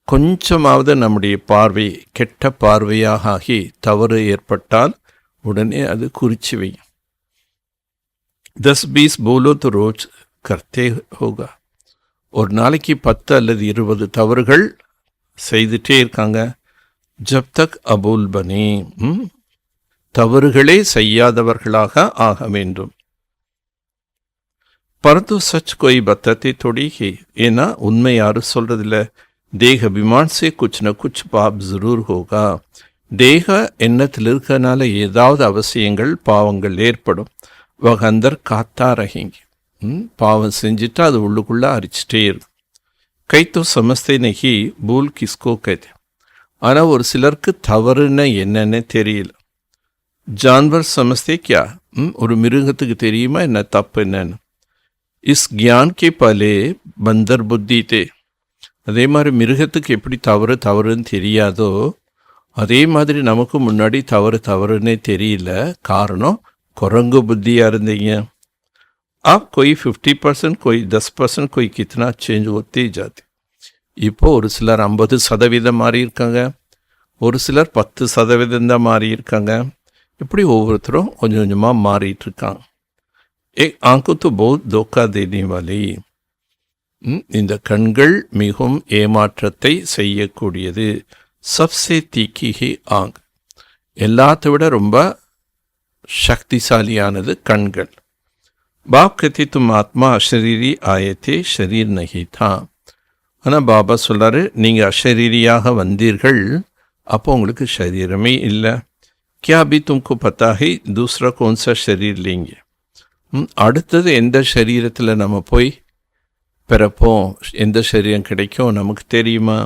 கொஞ்சமாவது நம்முடைய பார்வை கெட்ட பார்வையாக ஆகி தவறு ஏற்பட்டால் உடனே அது குறிச்சு வையும். 10-20 போலோ तो रोज करते होगा. ஒரு நாளைக்கு 10 அல்லது 20 தவறுகள் செய்துட்டே இருக்காங்க. ஜப் தக் அபூல் பனே, தவறுகளே செய்யாதவர்களாக ஆக வேண்டும். பரந்து சச் கோய் பத்தத்தை தொடிகி, ஏன்னா உண்மை யாரும் சொல்றதில்ல. தேக அபிமான் சே குச் ந குச் பாப் ஜரூர் ஹோகா. தேக எண்ணத்தில் இருக்கிறதுனால ஏதாவது அவசியங்கள் பாவங்கள் ஏற்படும். வகந்தர் காத்தா ரஹிங்க, பாவம் செஞ்சுட்டு அது உள்ளுக்குள்ளே அரிச்சிட்டே இருக்கும். கைத்தோ சமஸ்தே நகி பூல் கிஸ்கோ கைது. ஆனால் ஒரு சிலருக்கு தவறுன்னு என்னன்னு தெரியல. ஜான்வர் சமஸ்தே கியா, ஒரு மிருகத்துக்கு தெரியுமா என்ன தப்பு என்னன்னு. இஸ் கியான் கே பலே பந்தர் புத்தி தே. அதே மாதிரி மிருகத்துக்கு எப்படி தவறுன்னு தெரியாதோ, அதே மாதிரி நமக்கு முன்னாடி தவறுன்னே தெரியல. காரணம், குரங்கு புத்தியாக இருந்தீங்க. आप कोई 50%, कोई 10%, कोई कितना चेंज होते ही जाते. இப்போ ஒரு சிலர் 50% மாறி இருக்காங்க, ஒரு சிலர் 10% தான் மாறி இருக்காங்க. இப்படி ஒவ்வொருத்தரும் கொஞ்சம் கொஞ்சமாக மாறிட்டு இருக்காங்க. ஆங்கு तो बहुत धोखा देने वाली. இந்த கண்கள் மிகவும் ஏமாற்றத்தை செய்யக்கூடியது. சப்சே தீக்கி ஹி ஆங், எல்லாத்தை விட ரொம்ப சக்திசாலியானது கண்கள். பாப் கத்தி தும் ஆத்மா அஷரீரி ஆயத்தே ஷரீர் நகி தா. ஆனால் பாபா சொல்கிறாரு, நீங்கள் அஷரீரியாக வந்தீர்கள், அப்போ உங்களுக்கு ஷரீரமே இல்லை. கியா பி தும்கு பத்தாகி தூசரா கோன்சா ஷரீர் லேங்க. அடுத்தது எந்த சரீரத்தில் நம்ம போய் பிறப்போம், எந்த சரீரம் கிடைக்கும் நமக்கு தெரியுமா?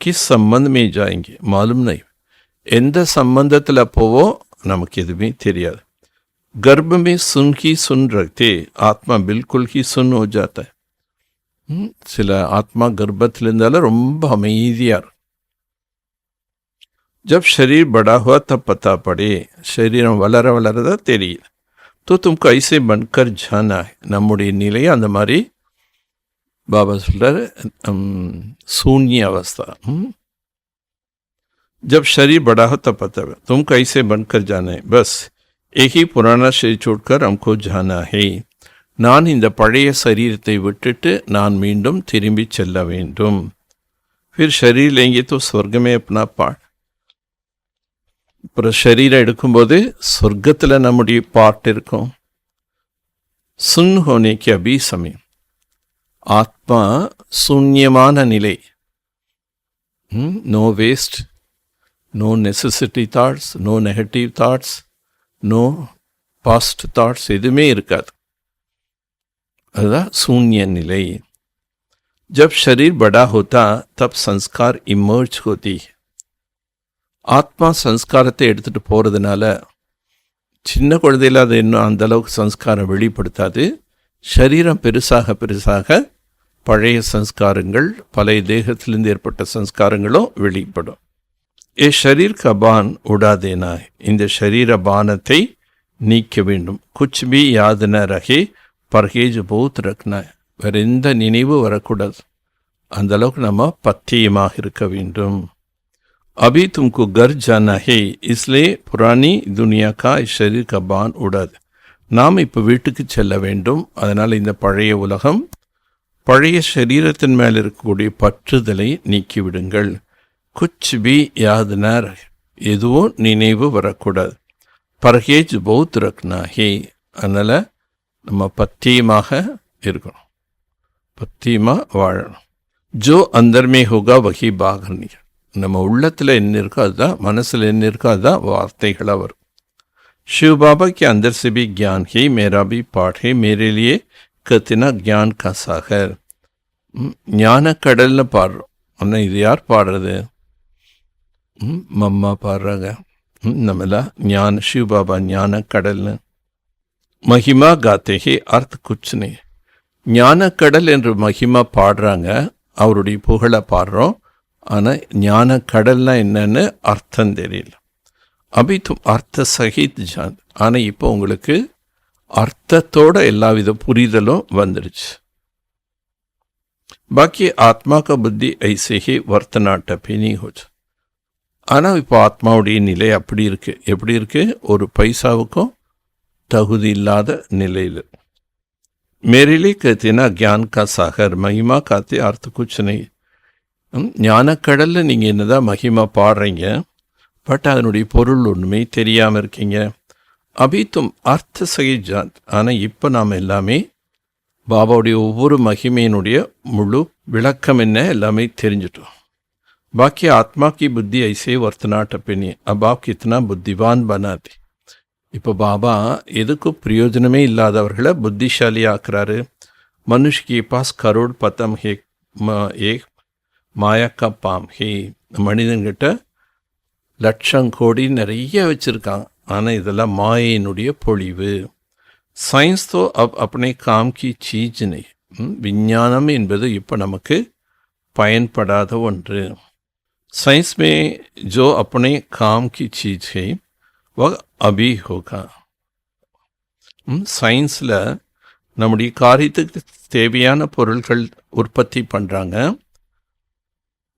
கிஸ் சம்பந்தமே ஜாயிங்க மாலும் நை. எந்த சம்பந்தத்தில் போவோம் நமக்கு எதுவுமே தெரியாது. गर्भ में सुन ही सुन रखते, आत्मा बिल्कुल ही सुन हो जाता है. சில ஆத்மா கர்ப்பத்தில் இருந்தாலும் ரொம்ப அமைதியார். जब शरीर बड़ा हुआ तब पता पड़े, शरीரம் வளர தான் தெரியுது. तो तुमको ऐसे बनकर जाना है. நம்முடைய நிலையை அந்த மாதிரி பாபா சொல்கிறார் शून्य अवस्था। जब शरीर बड़ा हो तब पता है तुम कैसे बनकर जाना है, बस एक ही पुराना शरीर छोड़कर हमको जाना है। நான் இந்த பழைய சரீரத்தை விட்டுட்டு நான் மீண்டும் திரும்பி செல்ல வேண்டும்। फिर शरीर लेंगे तो स्वर्ग में अपना पार्ट। அப்புறம் शरीரம் எடுக்கும்போது சொர்க்கத்தில் நம்முடைய பார்ட் இருக்கும்। सुन होने के अभी समय ஆத்மா சூன்யமான நிலை, no waste, no necessity thoughts, no negative thoughts, no past thoughts, எதுவுமே இருக்காது। அதுதான் शून्य நிலை। जब शरीर बड़ा होता तब संस्कार इमर्ज होती। ஆத்மா சம்ஸ்காரத்தை எடுத்துகிட்டு போகிறதுனால சின்ன குழந்தையில் அது இன்னும் அந்தளவுக்கு சம்ஸ்காரம் வெளிப்படுத்தாது। சரீரம் பெருசாக பெருசாக பழைய சம்ஸ்காரங்கள், பழைய தேகத்திலிருந்து ஏற்பட்ட சம்ஸ்காரங்களும் வெளிப்படும்। ஏ ஷரீர் கபான் உடாதேனா, இந்த ஷரீர பானத்தை நீக்க வேண்டும்। குச் பி யாத் ந ரஹே பர்ஹேஜ் பௌத் ரக்னா, வேறு எந்த நினைவு வரக்கூடாது, அந்தளவுக்கு நம்ம பத்தியமாக இருக்க வேண்டும்। अभी तुमको घर जाना है, इसलिए पुरानी दुनिया का शरीर का बान उड़ाது। நாம் இப்போ வீட்டுக்கு செல்ல வேண்டும், அதனால் இந்த பழைய உலகம், பழைய சரீரத்தின் மேல் இருக்கக்கூடிய பற்றுதலை நீக்கிவிடுங்கள்। குச் பி யாத் ந ரஹே, எதுவும் நினைவு வரக்கூடாது। பர்ஹேஜ் பௌத் ரக்னா ஹே, அதனால் நம்ம பத்தியமாக இருக்கணும், பத்தியமாக வாழணும்। ஜோ அந்தர் மே ஹோகா வஹி பாகர்னி, நம்ம உள்ளத்தில் என்ன இருக்கோ அதுதான், மனசில் என்ன இருக்கோ அதுதான் வார்த்தைகளாக வரும்। शिव बाबा के अंदर से भी ज्ञान है, मेरा भी पाठ है, मेरे लिए कतना ज्ञान का सागर। ஞான கடல்னு பாடுறோம், ஆனால் இது யார் பாடுறது? மம்மா பாடுறாங்க, நம்மளா ஞான शिव बाबा ஞான கடல்னு। மகிமா காத்தே ஹே அர்த் குச் நே, ஞான கடல் என்று மகிமா பாடுறாங்க, அவருடைய புகழை பாடுறோம், ஆனால் ஞான கடல்னா என்னன்னு அர்த்தம் தெரியல। அபி தும் அர்த்த சகித் ஜான், ஆனால் இப்போ உங்களுக்கு அர்த்தத்தோட எல்லா வித புரிதலும் வந்துடுச்சு। பாக்கி ஆத்மா का புத்தி ऐसे ही वर्तनाटपी नहीं हो जा। ஆனால் இப்போ ஆத்மாவுடைய நிலை அப்படி இருக்கு, எப்படி இருக்கு? ஒரு பைசாவுக்கும் தகுதி இல்லாத நிலையில்। மேரிலே कहते ज्ञान का सागर, महिमा காத்தே अर्थ कुछ नहीं। ஞானக்கடலில் நீங்கள் என்னதான் மகிமா பாடுறீங்க, பட் அதனுடைய பொருள் ஒன்றுமே தெரியாமல் இருக்கீங்க। அபித்தும் அர்த்த சகிஜாத், ஆனால் இப்போ நாம் எல்லாமே பாபாவுடைய ஒவ்வொரு மகிமையினுடைய முழு விளக்கம் என்ன எல்லாமே தெரிஞ்சிட்டோம்। பாக்கி ஆத்மா கி புத்தி ஐசே வர்த்தனாட்டப்பினி, अब आप कितना बुद्धिवान बनाते। இப்போ பாபா எதுக்கும் பிரயோஜனமே இல்லாதவர்களை புத்திசாலி ஆக்குறாரு। மனுஷ்கி பாஸ் கரோட் பத்தம் ஹே ஏக் மாயக்கா பாம் ஹே, மனிதன்கிட்ட லட்சம் கோடி நிறைய வச்சுருக்காங்க, ஆனால் இதெல்லாம் மாயினுடைய பொழிவு। சயின்ஸ் தோ அப் अपने काम की चीज नहीं, விஞ்ஞானம் என்பது இப்போ நமக்கு பயன்படாத ஒன்று। साइंस में जो अपने काम की चीज है वह अभी होगा। சயின்ஸில் நம்முடைய காரியத்துக்கு தேவையான பொருட்கள் உற்பத்தி பண்ணுறாங்க,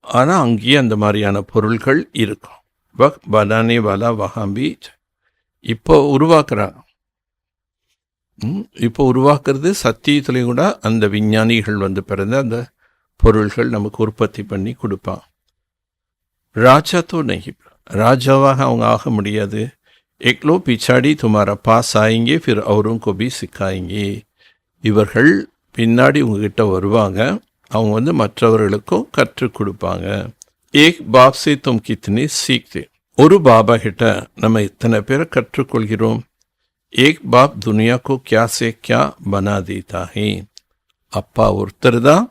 ஆனால் அங்கேயே அந்த மாதிரியான பொருள்கள் இருக்கும்। வக் பனானே வாலா வஹாம்பி, இப்போ உருவாக்குறாங்க, இப்போ உருவாக்குறது சத்தியத்துலேயும் கூட அந்த விஞ்ஞானிகள் வந்து பிறந்த அந்த பொருள்கள் நமக்கு உற்பத்தி பண்ணி கொடுப்பாங்க। ராஜா தோ நஹி, ராஜாவாக அவங்க ஆக முடியாது। எக்லோ பிச்சாடி துமாரா பாஸ் ஆயிங்கே ஃபிர் அவரும் கோபி சிக்காயிங்கே, இவர்கள் பின்னாடி உங்ககிட்ட வருவாங்க, அவங்க வந்து மற்றவர்களுக்கும் கற்றுக் கொடுப்பாங்க। ஏக் பாப் சே தும் கித்னே சீக்தே, ஒரு பாபா கிட்ட நம்ம இத்தனை பேரை கற்றுக்கொள்கிறோம்। ஏக் பாப் துனியா கோ கியா சே கியா பனா தேதா ஹே, அப்பா ஒருத்தர் தான்,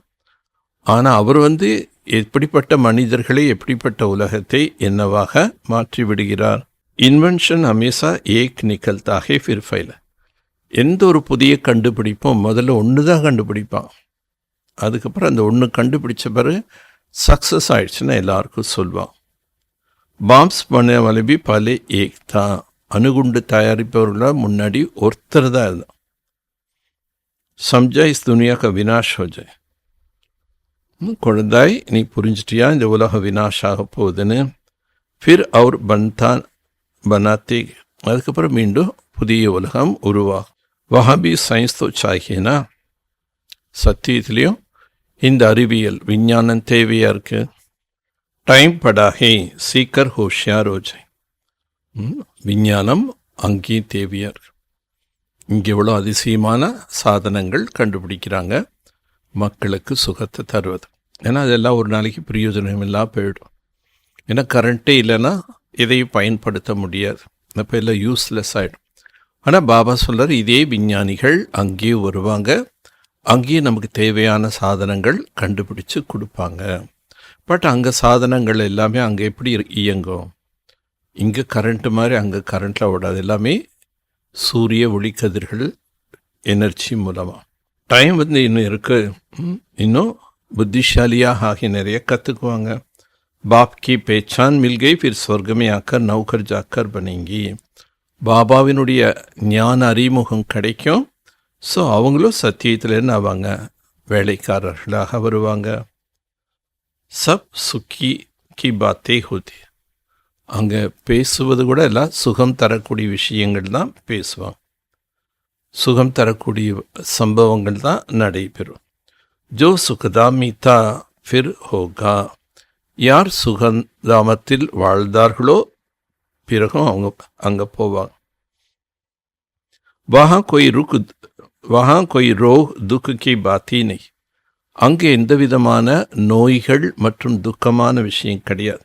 ஆனால் அவர் வந்து எப்படிப்பட்ட மனிதர்களை, எப்படிப்பட்ட உலகத்தை என்னவாக மாற்றி விடுகிறார்। இன்வென்ஷன் ஹமேசா ஏக் நிகழ்த்தா ஹே ஃபிர் ஃபைல, எந்த ஒரு புதிய கண்டுபிடிப்பும் முதல்ல ஒன்று தான் கண்டுபிடிப்பான், அதுக்கப்புறம் அந்த ஒன்று கண்டுபிடிச்ச பிறகு சக்ஸஸ் ஆயிடுச்சுன்னா எல்லாருக்கும் சொல்வான்। பாம்ஸ் பண்ண வலபி பலே ஏக் தான், அணுகுண்டு தயாரிப்பவர்கள முன்னாடி ஒருத்தர் தான் இருந்தான்। சம்ஜா இஸ் துனியா கா வினாஷ் ஹோ ஜாய், குழந்தாய் நீ புரிஞ்சிட்டியா இந்த உலகம் வினாஷாக போகுதுன்னு. ஃபிர் அவர் பனாத்தே, அதுக்கப்புறம் மீண்டும் புதிய உலகம் உருவாகும். வஹாபி சயின்ஸ் தோ சாகினா, சத்தியத்திலையும் இந்த அறிவியல் விஞ்ஞானம் தேவையாக இருக்கு. டைம் படாகே சீக்கர் ஹோஷியார் ஹோஜை, விஞ்ஞானம் அங்கேயும் தேவையாக இருக்கு. இங்கே எவ்வளோ அதிசயமான சாதனங்கள் கண்டுபிடிக்கிறாங்க மக்களுக்கு சுகத்தை தருவது. ஏன்னா அதெல்லாம் ஒரு நாளைக்கு பிரயோஜனம் இல்லாமல் போயிடும். ஏன்னா கரண்ட்டே இல்லைன்னா இதையும் பயன்படுத்த முடியாது, அப்போ எல்லாம் யூஸ்லெஸ் ஆகிடும். ஆனால் பாபா சொல்கிறார், இதே விஞ்ஞானிகள் அங்கேயும் வருவாங்க, அங்கேயும் நமக்கு தேவையான சாதனங்கள் கண்டுபிடிச்சு கொடுப்பாங்க. பட் அங்கே சாதனங்கள் எல்லாமே அங்கே எப்படி இயங்கும்? இங்கே கரண்ட்டு மாதிரி அங்கே கரண்ட்டில் ஓடாது, எல்லாமே சூரிய ஒளிக்கதிர்கள் எனர்ஜி மூலமாக. டைம் இன்னும் இருக்குது, இன்னும் புத்திசாலியாக ஆகி நிறைய கற்றுக்குவாங்க. பாப் கி பேச்சான் மில்கை ஃபிர் சொர்க்கமே ஆக்கர் நௌகர் ஜாக்கர் பனேங்கி, பாபாவினுடைய ஞான அறிமுகம் கிடைக்கும். ஸோ அவங்களும் சத்தியத்தில் என்ன ஆவாங்க? வேலைக்காரர்களாக வருவாங்க. சப் சுக்கி கி பாத்தே ஹோதி, அங்கே பேசுவது கூட எல்லாம் சுகம் தரக்கூடிய விஷயங்கள் தான் பேசுவாங்க, சுகம் தரக்கூடிய சம்பவங்கள் தான் நடைபெறும். ஜோ சுகதாமிதா ஃபிர் ஹோகா, யார் சுகந்தாமத்தில் வாழ்ந்தார்களோ பிறகும் அவங்க அங்கே போவாங்க. வஹா கொய் ரோக் துக்கு கி பாத்தி நை, அங்கே எந்த விதமான நோய்கள் மற்றும் துக்கமான விஷயம் கிடையாது.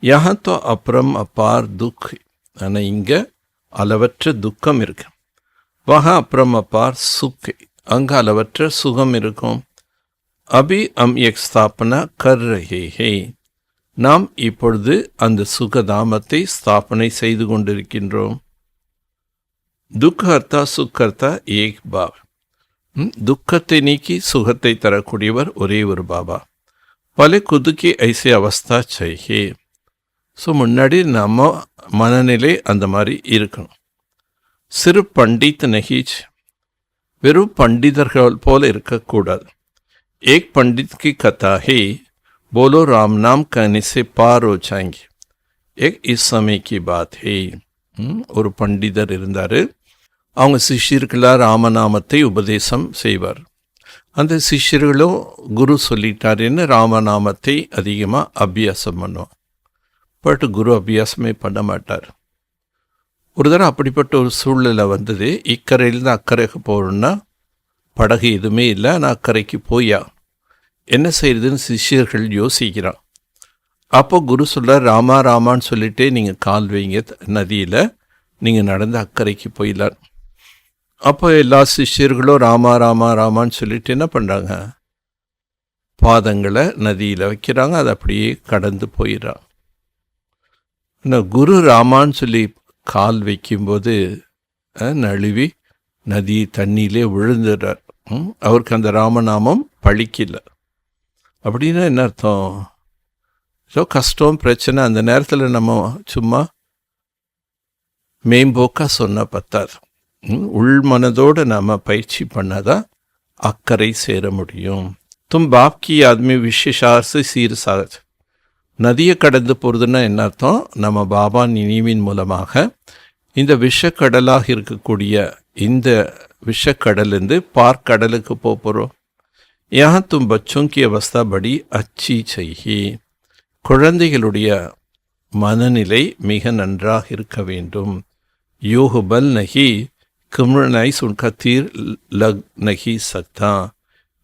யஹா தோ அப்புறம் அப்பார் துக், ஆனால் இங்கே அளவற்ற துக்கம் இருக்கு. வஹா அப்புறம் அப்பார் சுக், அங்கே அளவற்ற சுகம் இருக்கும். அபி எக் ஸ்தாபனா கர் ரஹே ஹே, நாம் இப்பொழுது அந்த சுகதாமத்தை ஸ்தாபனை செய்து கொண்டிருக்கின்றோம். துக்கர்த்தா சுக்கர்த்தா ஏக் பாப், துக்கத்தை நீக்கி சுகத்தை தரக்கூடியவர் ஒரே ஒரு பாபா. பல குதுக்கி ஐசே அவஸ்தா செய்கே, ஸோ முன்னாடி நம்ம மனநிலை அந்த மாதிரி இருக்கணும். சிறு பண்டித் நஹீச், வெறும் பண்டிதர்கள் போல இருக்கக்கூடாது. ஏக் பண்டித் கி கதா ஹே बोलो राम नाम कहने से पार हो जाएंगे, एक इस समय की बात है. ஒரு பண்டிதர் இருந்தார், அவங்க சிஷ்யர்களாக ராமநாமத்தை உபதேசம் செய்வார். அந்த சிஷ்யர்களும் குரு சொல்லிட்டாருன்னு ராமநாமத்தை அதிகமாக அபியாசம் பண்ணுவோம். பட் குரு அபியாசமே பண்ண மாட்டார். ஒரு தடவை அப்படிப்பட்ட ஒரு சூழ்நிலை வந்தது. இக்கரையிலேருந்து அக்கறைக்கு போகணுன்னா படகு எதுவுமே இல்லை, நான் அக்கறைக்கு போயா என்ன செய்யறதுன்னு சிஷ்யர்கள் யோசிக்கிறான். அப்போ குரு சொல்கிறார், ராமா ராமான்னு சொல்லிட்டே நீங்கள் கால் வைங்க நதியில், நீங்கள் நடந்து அக்கறைக்கு போயிடலாம். அப்போ எல்லா சிஷ்யர்களும் ராமா ராமா ராமான்னு சொல்லிட்டு என்ன பண்ணுறாங்க? பாதங்களை நதியில் வைக்கிறாங்க, அது அப்படியே கடந்து போயிடறான். குரு ராமான்னு சொல்லி கால் வைக்கும்போது நழுவி நதி தண்ணியிலே விழுந்துடுறார். அவருக்கு அந்த ராமநாமம் பழிக்கல. அப்படின்னா என்ன அர்த்தம்? ஏதோ கஷ்டம் பிரச்சனை, அந்த நேரத்தில் நம்ம சும்மா மேம்போக்காக சொன்னால் பத்தாது. உள் மனதோடு நாம் பயிற்சி பண்ணாதான் அக்கறை சேர முடியும். தும் பாப்கி ஆத்மி விசேஷார்சு சீர்சாக, நதியை கடந்து போகிறதுன்னா என்ன அர்த்தம்? நம்ம பாபா நினைவின் மூலமாக இந்த விஷக்கடலாக இருக்கக்கூடிய இந்த விஷக்கடலேருந்து பார்க்கடலுக்கு போகிறோம். यहाँ तुम बच्चों की अवस्था बड़ी अच्छी चाहिए, குழந்தைகளுடைய மனநிலை மிக நன்றாக இருக்க வேண்டும். யோக பல் நகி கிம்ரனை சுன்கா தீர் லக் நகி சக்தா,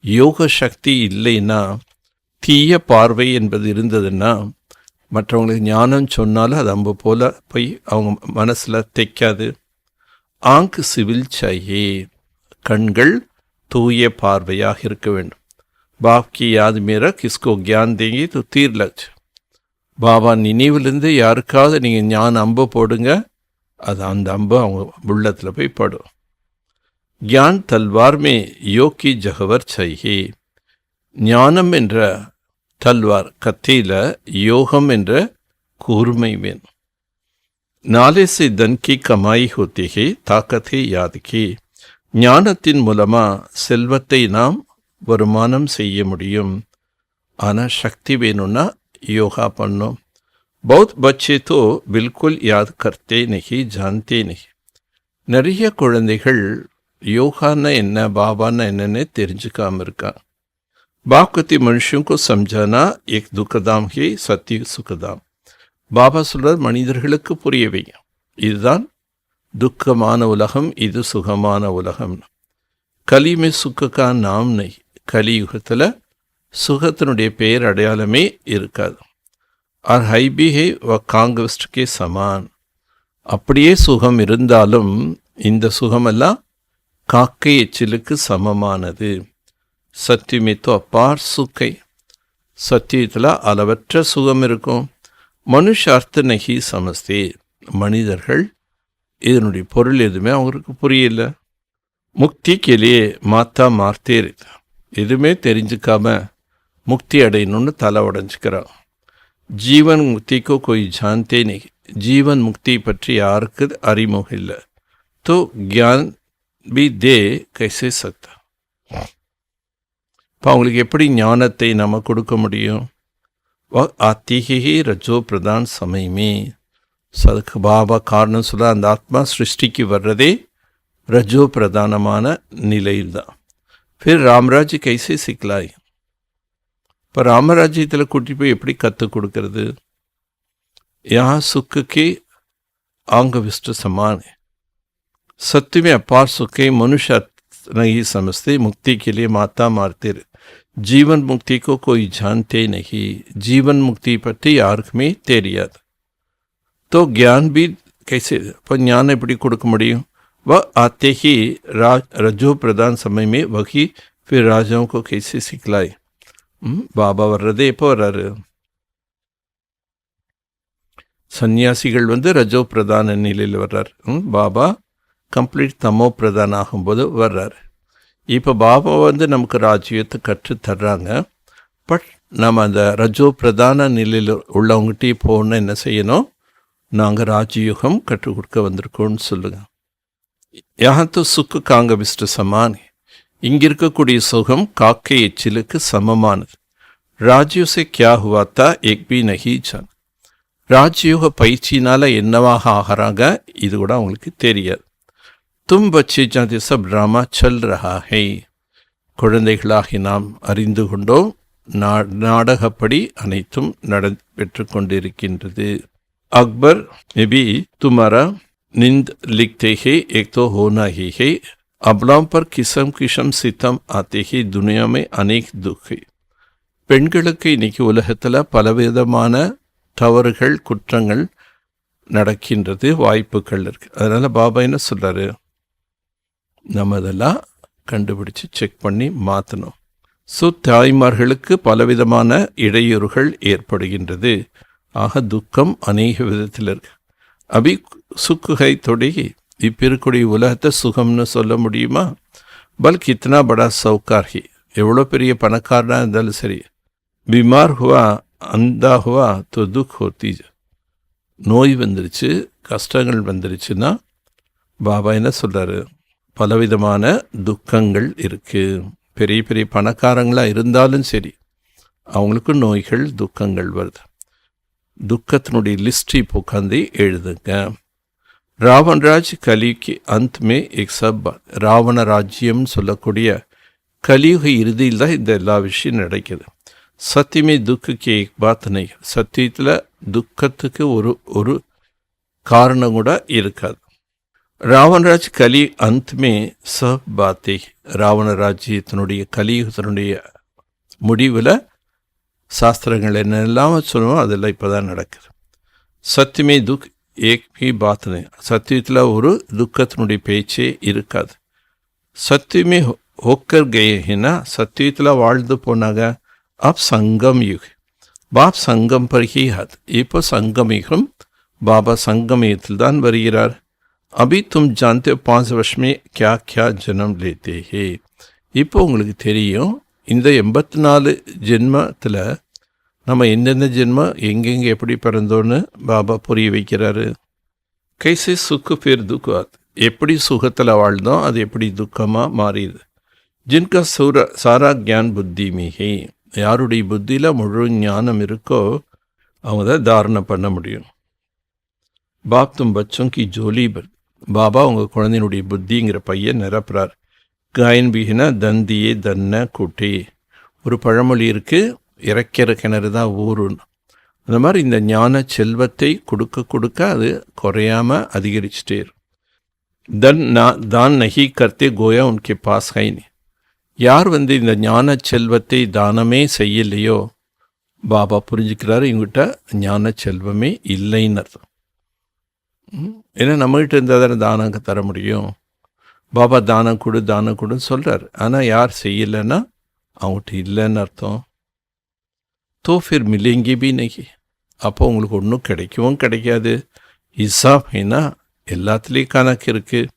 யோக சக்தி இல்லைன்னா, தீய பார்வை என்பது இருந்ததுன்னா மற்றவங்களுக்கு ஞானம் சொன்னாலும் அது அம்பு போல போய் அவங்க மனசில் தைக்காது. ஆங்க் சிவில் சாயே, கண்கள் தூய பார்வையாக இருக்க வேண்டும். பாப் கி யாத் மேரா கிஸ்கோ கியான் தேங்கி தோ தீர் லக், பாபா நினைவிலிருந்து யாருக்காவது நீங்கள் ஞான அம்பு போடுங்க, அது அந்த அம்பு அவங்க உள்ளத்தில் போய் படும். கியான் தல்வார் மே யோகி ஜகவர் சாயே, ஞானம் என்ற தல்வார் கத்தியில் யோகம் என்ற கூர்மை வேணும். நாலே से धन की कमाई होती है, ताकत है याद की, ஞானத்தின் மூலமாக செல்வத்தை நாம் வருமானம் செய்ய முடியும். ஆனால் சக்தி வேணும்னா யோகா பண்ணோம். बहुत बच्चे तो बिल्कुल याद करते नहीं, जानते नहीं. நிறைய குழந்தைகள் யோகான்னா என்ன, பாபான்னா என்னன்னு தெரிஞ்சுக்காம இருக்கா. பாப்கத்தி மனுஷனுக்கு சம்ஜானா एक दुखदाम है, सत्य सुखदाम. பாபா சொல்றார், மனிதர்களுக்கு புரிய வைங்க, இதுதான் துக்கமான உலகம், இது சுகமான உலகம். கலிமே சுக்கா நாம் நை, கலியுகத்தில் சுகத்தினுடைய பெயர் அடையாளமே இருக்காது. ஆர் ஹைபி ஹே வ காங்கிரஸ்டுக்கே சமான். அப்படியே சுகம் இருந்தாலும் இந்த சுகமெல்லாம் காக்கை எச்சிலுக்கு சமமானது. சத்தியமித்தோ அப்பார் சுக்கை, சத்தியத்தில் அளவற்ற சுகம் இருக்கும். மனுஷார்த்த நகி சமஸ்தே, மனிதர்கள் இதனுடைய பொருள் எதுவுமே அவங்களுக்கு புரியல. முக்தி கேலியே மாத்தா மார்த்தே இருக்கு, எதுவுமே தெரிஞ்சுக்காம முக்தி அடையணும்னு தலை உடஞ்சிக்கிறான். ஜீவன் முக்திக்கோ கோய் ஜான்தே நஹி, ஜீவன் முக்தி பற்றி யாருக்கு அறிமுகம் இல்லை. तो ज्ञान भी दे कैसे सकता. இப்போ அவங்களுக்கு எப்படி ஞானத்தை நம்ம கொடுக்க முடியும்? ஆத்தி ஹி ரஜோ பிரதான் சமயமே. அதுக்கு பாபா காரணம் சொல்ல, அந்த ஆத்மா சிருஷ்டிக்கு வர்றதே ரஜோ பிரதானமான நிலையில்தான். फिर ராமராஜ் கைசே சிக்கலாய். இப்போ ராமராஜ்யத்தில் கூட்டி போய் எப்படி கற்றுக் கொடுக்கறது? यहाँ सुख के आंग विष्ट समान है. सत्य में अपार सुख है, मनुष्य नहीं समझते. मुक्ति के लिए माता मारते रहे. जीवन मुक्ति को कोई जानते नहीं, जीवन मुक्ति पट्टी यार्क में तेरिया. तो ज्ञान भी कैसे, पर ज्ञान एपड़ी कुड़क मुड़ियों. वह आते ही रजो प्रदान समय में वही फिर राजाओं को कैसे सिखलाए. बाबा वर्रदे இப்போ வர்றாரு. சன்னியாசிகள் ரஜோ பிரதான நிலையில் வர்றார். பாபா கம்ப்ளீட் தமோ பிரதான ஆகும்போது வர்றாரு. இப்போ பாபா நமக்கு ராஜ்யத்தை கற்றுத்தர்றாங்க. பட் நம்ம அந்த ரஜோ பிரதான நிலையில் உள்ளவங்ககிட்டே போகணுன்னா என்ன செய்யணும்? நாங்கள் ராஜயோகம் கற்றுக் கொடுக்க வந்திருக்கோம்னு சொல்லுங்க. யாத்து சுக்கு காங்க விஷ்டு சமான். இங்கே இருக்கக்கூடிய சுகம் காக்கை எச்சிலுக்கு சமமானது. ராஜ்யோசே கியா ஹுவாத்தா எக் பி நஹி ஜான். ராஜயோக பயிற்சினால் என்னவாக ஆகிறாங்க இது கூட அவங்களுக்கு தெரியாது. தும் பச்சே ஜாதி சப் ட்ராமா சல் ரஹா ஹை. குழந்தைகளாகி நாம் அறிந்து கொண்டோம், நாடகப்படி அனைத்தும் நடைபெற்று கொண்டிருக்கின்றது. அக்பர் நபி துமாரா நிந்த் லிக்தே ஹே ஏக் தோ ஹோனா ஹி ஹே. அப்லாம் பர் கிசம் கிசம் சித்தம் ஆத்தே ஹே, துனியாமே அநேக் துக்கை. பெண்களுக்கு இன்னைக்கு உலகத்தில் பலவிதமான தவறுகள் குற்றங்கள் நடக்கின்றது, வாய்ப்புகள் இருக்கு. அதனால பாபா என்ன சொல்றாரு? நம்ம இதெல்லாம் கண்டுபிடிச்சு செக் பண்ணி மாற்றணும். ஸோ தாய்மார்களுக்கு பலவிதமான இடையூறுகள் ஏற்படுகின்றது. ஆக துக்கம் அநேக விதத்தில் இருக்கு. அபி சுக்குகை தொடங்கி இப்போ இருக்கக்கூடிய உலகத்தை சுகம்னு சொல்ல முடியுமா? பல்கி இத்தனா படா சவுக்கார்கி, எவ்வளோ பெரிய பணக்காரனாக இருந்தாலும் சரி, பிமார் ஹுவா அந்தா ஹுவா தோ துக் ஹோத்தி. நோய் வந்துருச்சு, கஷ்டங்கள் வந்துருச்சுன்னா பாபா என்ன சொல்கிறாரு? பலவிதமான துக்கங்கள் இருக்குது. பெரிய பெரிய பணக்காரங்களாக இருந்தாலும் சரி, அவங்களுக்கு நோய்கள் துக்கங்கள் வருது. துக்கத்தினுடைய லிஸ்ட் இப்போ உட்காந்து எழுதுங்க. ராவணராஜ் கலிக்கு அந்தமே எக் சப். ராவண ராஜ்யம் சொல்லக்கூடிய கலியுக இறுதியில் தான் இந்த எல்லா விஷயம் நடக்குது. சத்தியமே துக்குக்கு ஏக் பாத் நை. சத்தியத்தில் துக்கத்துக்கு ஒரு காரணம் கூட இருக்காது. ராவணராஜ் கலி அந்தமே சப் பாத்தே. ராவண ராஜ்யத்தினுடைய கலியுகத்தினுடைய முடிவில் சாஸ்திரங்கள் என்னெல்லாம் சொல்லுவோம் அதெல்லாம் இப்போ தான் நடக்குது. சத்தியமே துக் ஏக் பி பாத் நை. சத்தியத்தில் ஒரு துக்கத்தினுடைய பேச்சே இருக்காது. சத்தியமே ஹோக்கர் கயேனா, சத்தியத்தில் வாழ்ந்து போனாங்க. आप संगम युग, बाप संगम पर ही हाथ. இப்போ संगम बाबा संगम युगத்தில் தான் வருகிறார். अभी तुम जानते हो 5 वर्ष में क्या क्या जन्म लेते हैं. இப்போ உங்களுக்கு தெரியும் இந்த 84 ஜென்மத்தில் நம்ம எந்தெந்த ஜென்மம் எங்கெங்கே எப்படி பிறந்தோன்னு பாபா புரிய வைக்கிறாரு. கைசே சுக்கு பேர் துக்காத். எப்படி சுகத்தில் வாழ்ந்தோம் அது எப்படி துக்கமாக மாறிடுது. जिनका सारा ज्ञान बुद्धि में है. யாருடைய புத்தியில் முழு ஞானம் இருக்கோ அவங்க தான் தாரணை பண்ண முடியும். பாப் தும் பச்சோं की ஜோலி பர், பாபா உங்கள் குழந்தையினுடைய புத்திங்கிற பையன் நிரப்புறார். காயன் பிகினா தந்தியே தன்ன கூட்டே. ஒரு பழமொழி இருக்குது, இறக்கிற கிணறு தான் ஊருன்னு. அந்த மாதிரி இந்த ஞான செல்வத்தை கொடுக்க கொடுக்க அது குறையாமல் அதிகரிச்சுட்டே இருக்கும். தான் நகி கர்த்தே கோயா உன்கே பாஸ் ஹைனி. யார் இந்த ஞான செல்வத்தை தானமே செய்யலையோ பாபா புரிஞ்சுக்கிறாரு, இவங்கிட்ட ஞான செல்வமே இல்லைன்னு அர்த்தம். ஏன்னா நம்மகிட்ட இருந்தால் தானே தானம் தர முடியும். பாபா தானம் கொடுன்னு சொல்கிறார். ஆனால் யார் செய்யலைன்னா அவங்ககிட்ட இல்லைன்னு அர்த்தம். தோ ஃபிர் மிலேங்கி பி நகி. அப்போ உங்களுக்கு ஒன்றும் கிடைக்கவும் கிடைக்காது. ஹிசாப் ஏன்னா எல்லாத்துலேயும் கணக்கு இருக்குது.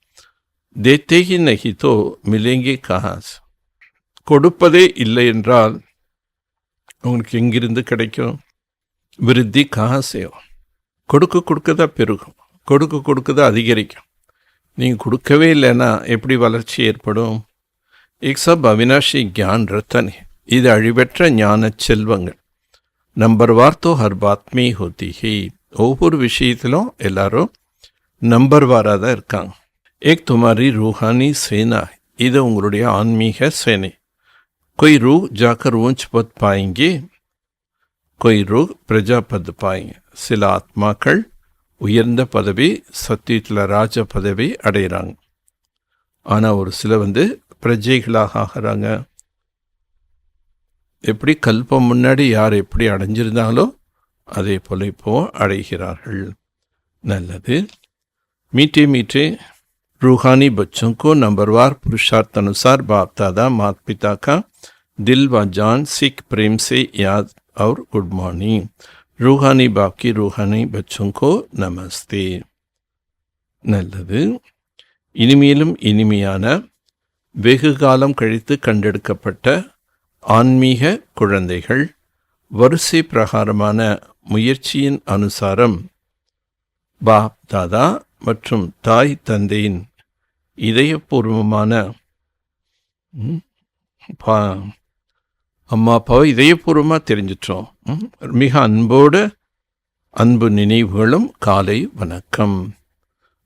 தேத்தேகி நகி தோ மிலேங்கி கஹாஸ். கொடுப்பதே இல்லை என்றால் உங்களுக்கு எங்கிருந்து கிடைக்கும்? விருத்தி கஹாசேவம். கொடுக்க தான் பெருகும், கொடுக்க தான் அதிகரிக்கும். நீங்கள் கொடுக்கவே இல்லைன்னா எப்படி வளர்ச்சி ஏற்படும்? एक सब अविनाशी ज्ञान रतन है. இது அழிவற்ற ஞான செல்வங்கள். நம்பர்வார் தோ ஹர் பாத் மே ஹோத்தி ஹி. ஒவ்வொரு விஷயத்திலும் எல்லாரும் நம்பர்வாராக தான் இருக்காங்க. ஏக் துமாரி ரூஹானி சேனா. இது உங்களுடைய ஆன்மீக சேனை. कोई रूह जाकर ऊंच पद पाएंगे, कोई रूह प्रजा पद पाएंगे. சில ஆத்மாக்கள் உயர்ந்த பதவி, சத்தியத்தில் ராஜ பதவி அடைகிறாங்க. ஆனால் ஒரு சில பிரஜைகளாக ஆகிறாங்க. எப்படி கல்பம் முன்னாடி யார் எப்படி அடைஞ்சிருந்தாலோ அதே போல இப்போ அடைகிறார்கள். நல்லது. मीठे मीठे रूहानी बच्चों को नंबरवार पुरुषार्थ अनुसार बाप दादा माता पिता का दिल व जान सिख प्रेम से याद और गुड मॉर्निंग. रूहानी बाप की रूहानी बच्चों को नमस्ते. நல்லது. இனிமேலும் இனிமையான வெகு காலம் கழித்து கண்டெடுக்கப்பட்ட ஆன்மீக குழந்தைகள் வரிசை பிரகாரமான முயற்சியின் அனுசாரம் பாப் தாதா மற்றும் தாய் தந்தையின் இதயபூர்வமான அம்மா அப்பாவை இதயபூர்வமாக தெரிஞ்சிட்டோம். மிக அன்போடு அன்பு நினைவுகளும் காலை வணக்கம்.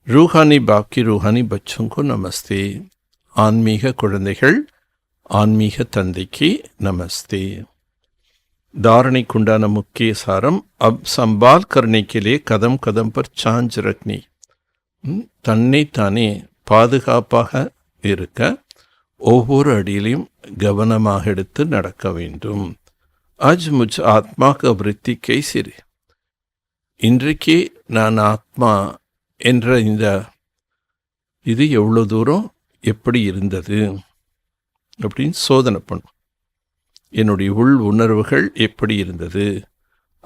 ரூஹானி பாக்கி ரூஹானி பச்சோங்கோ நமஸ்தே. ஆன்மீக குழந்தைகள் ஆன்மீக தந்தைக்கு நமஸ்தே. தாரணைக்குண்டான முக்கிய சாரம், அப் சம்பால் கர்னே கே லியே கதம் கதம் பர் சாஞ்ச் ரக்னி. தன்னை தானே பாதுகாப்பாக இருக்க ஒவ்வொரு அடியிலையும் கவனமாக எடுத்து நடக்க வேண்டும். அஜ் முஜ் ஆத்மா க விருத்தி கைசிறு. இன்றைக்கு நான் ஆத்மா என்ற இது எவ்வளோ தூரம் எப்படி இருந்தது அப்படின்னு சோதனை பண்ணும். என்னுடைய உள் உணர்வுகள் எப்படி இருந்தது?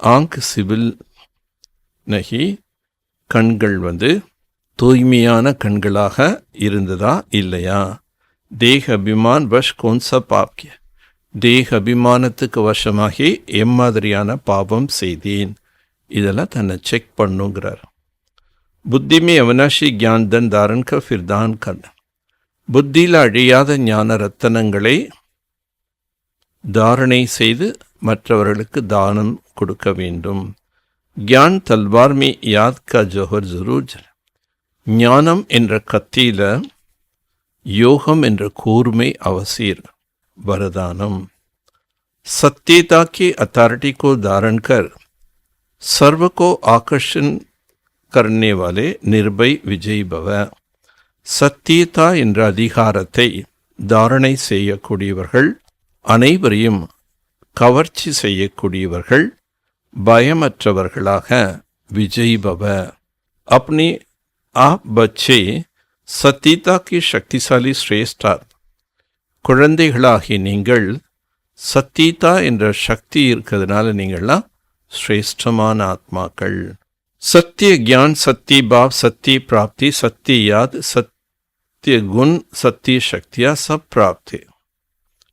ஆங்க் சிவில் நகி. கண்கள் தூய்மையான கண்களாக இருந்ததா இல்லையா? தேக அபிமான் வஷ் கோன்சா பாப்கிய. தேக அபிமானத்துக்கு வசமாகி எம்மாதிரியான பாவம் செய்தேன்? இதெல்லாம் தன்னை செக் பண்ணுங்கிறார். புத்தி மே அவினாஷி ஜான் தன் தாரன் க ஃபிர் தான் கர்ன. புத்தியில் அழியாத ஞான ரத்தனங்களை தாரணை செய்து மற்றவர்களுக்கு தானம் கொடுக்க வேண்டும். கியான் தல்வார் மே யாத் கா ஜோஹர் ஜரூர் ஜர. ஞானம் என்ற கத்தியில யோகம் என்ற கூர்மை அவசியம். வரதானம். सत्यता की अथॉरिटी को धारण कर सर्व को आकर्षण करने वाले निर्भय विजयी भव. சத்தியதா என்ற அதிகாரத்தை தாரணை செய்யக்கூடியவர்கள், அனைவரையும் கவர்ச்சி செய்யக்கூடியவர்கள், பயமற்றவர்களாக விஜய் பவ. अपने आप बच्चे சத்தியதா की शक्तिशाली श्रेष्ठ. குழந்தைகளாகி நீங்கள் சத்தியதா என்ற சக்தி இருக்கிறதுனால நீங்கள்லாம் ஸ்ரேஷ்டமான ஆத்மாக்கள். சத்திய ज्ञान, சத்திய பாவ், சத்திய பிராப்தி, சத்திய யாத், சத்திய குண், சத்திய சக்தியா சப் பிராப்தி.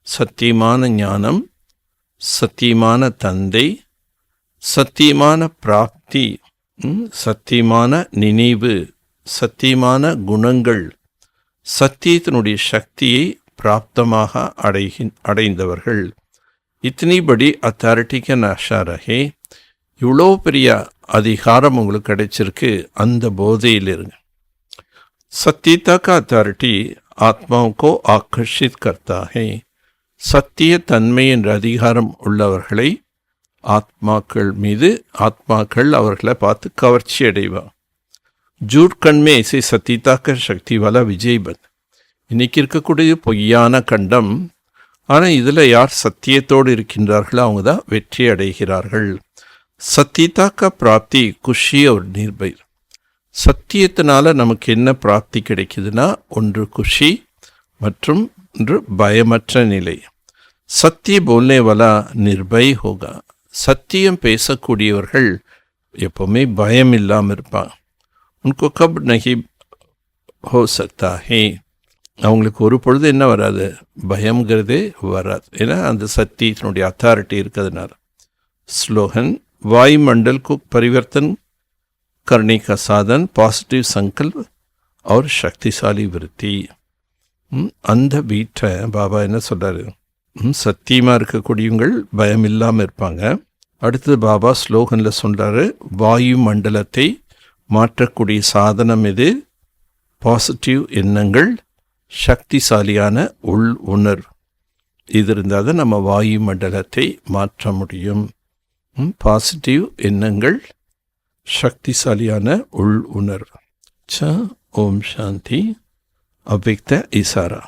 சத்தியமான ஞானம், சத்தியமான தந்தை, சத்தியமான பிராப்தி, சத்தியமான நினைவு, சத்தியமான குணங்கள், சத்தியத்தினுடைய சக்தியை பிராப்தமாக அடைந்தவர்கள். இத்தனி படி அத்தாரிட்டிக்கு நஷா ரஹே, இவ்வளோ பெரிய அதிகாரம் உங்களுக்கு கிடைச்சிருக்கு, அந்த போதையில் இருங்க. सत्यता का अथॉरिटी आत्माओं को आकर्षित करता है. சத்திய தன்மை என்ற அதிகாரம் உள்ளவர்களை ஆத்மாக்கள் மீது ஆத்மாக்கள் அவர்களை பார்த்து கவர்ச்சி அடைவா. ஜூட் கண்மே ऐसे सत्यता का शक्ति वाला विजय बन. இன்னைக்கு இருக்கக்கூடிய பொய்யான கண்டம், ஆனால் இதில் யார் சத்தியத்தோடு இருக்கின்றார்களோ அவங்க தான் வெற்றி அடைகிறார்கள். சத்தியता का प्राप्ति खुशी और निर्भय. சத்தியத்தினால நமக்கு என்ன பிராப்தி கிடைக்குதுன்னா, ஒன்று குஷி மற்றும் ஒன்று பயமற்ற நிலை. சத்திய போல்னே வாலா நிர்பய் ஹோகா. சத்தியம் பேசக்கூடியவர்கள் எப்பவுமே பயம் இல்லாமல் இருப்பாங்க. உनको கப் நஹி ஹோ சக்தா ஹே. அவங்களுக்கு ஒரு பொழுது என்ன வராது, பயம்ங்கிறதே வராது. ஏன்னா அந்த சத்தியத்தினுடைய அத்தாரிட்டி இருக்கிறதுனால. ஸ்லோகன் वायुमंडल को परिवर्तन करने का साधन पॉजिटिव संकल्प और शक्तिशाली वृत्ति. அந்த வீட்டை பாபா என்ன சொல்கிறாரு, சத்தியமாக இருக்கக்கூடியவங்கள் பயம் இல்லாமல் இருப்பாங்க. அடுத்தது பாபா ஸ்லோகனில் சொல்கிறாரு, வாயு மண்டலத்தை மாற்றக்கூடிய சாதனம் எது? பாசிட்டிவ் எண்ணங்கள், சக்திசாலியான உள் உணர்வு. இது இருந்தால் தான் நம்ம வாயு மண்டலத்தை மாற்ற முடியும். பாசிட்டிவ் எண்ணங்கள், शक्तिशालियान उल उनर्व. अच्छा, ओम शांति. अव्यक्त इशारा.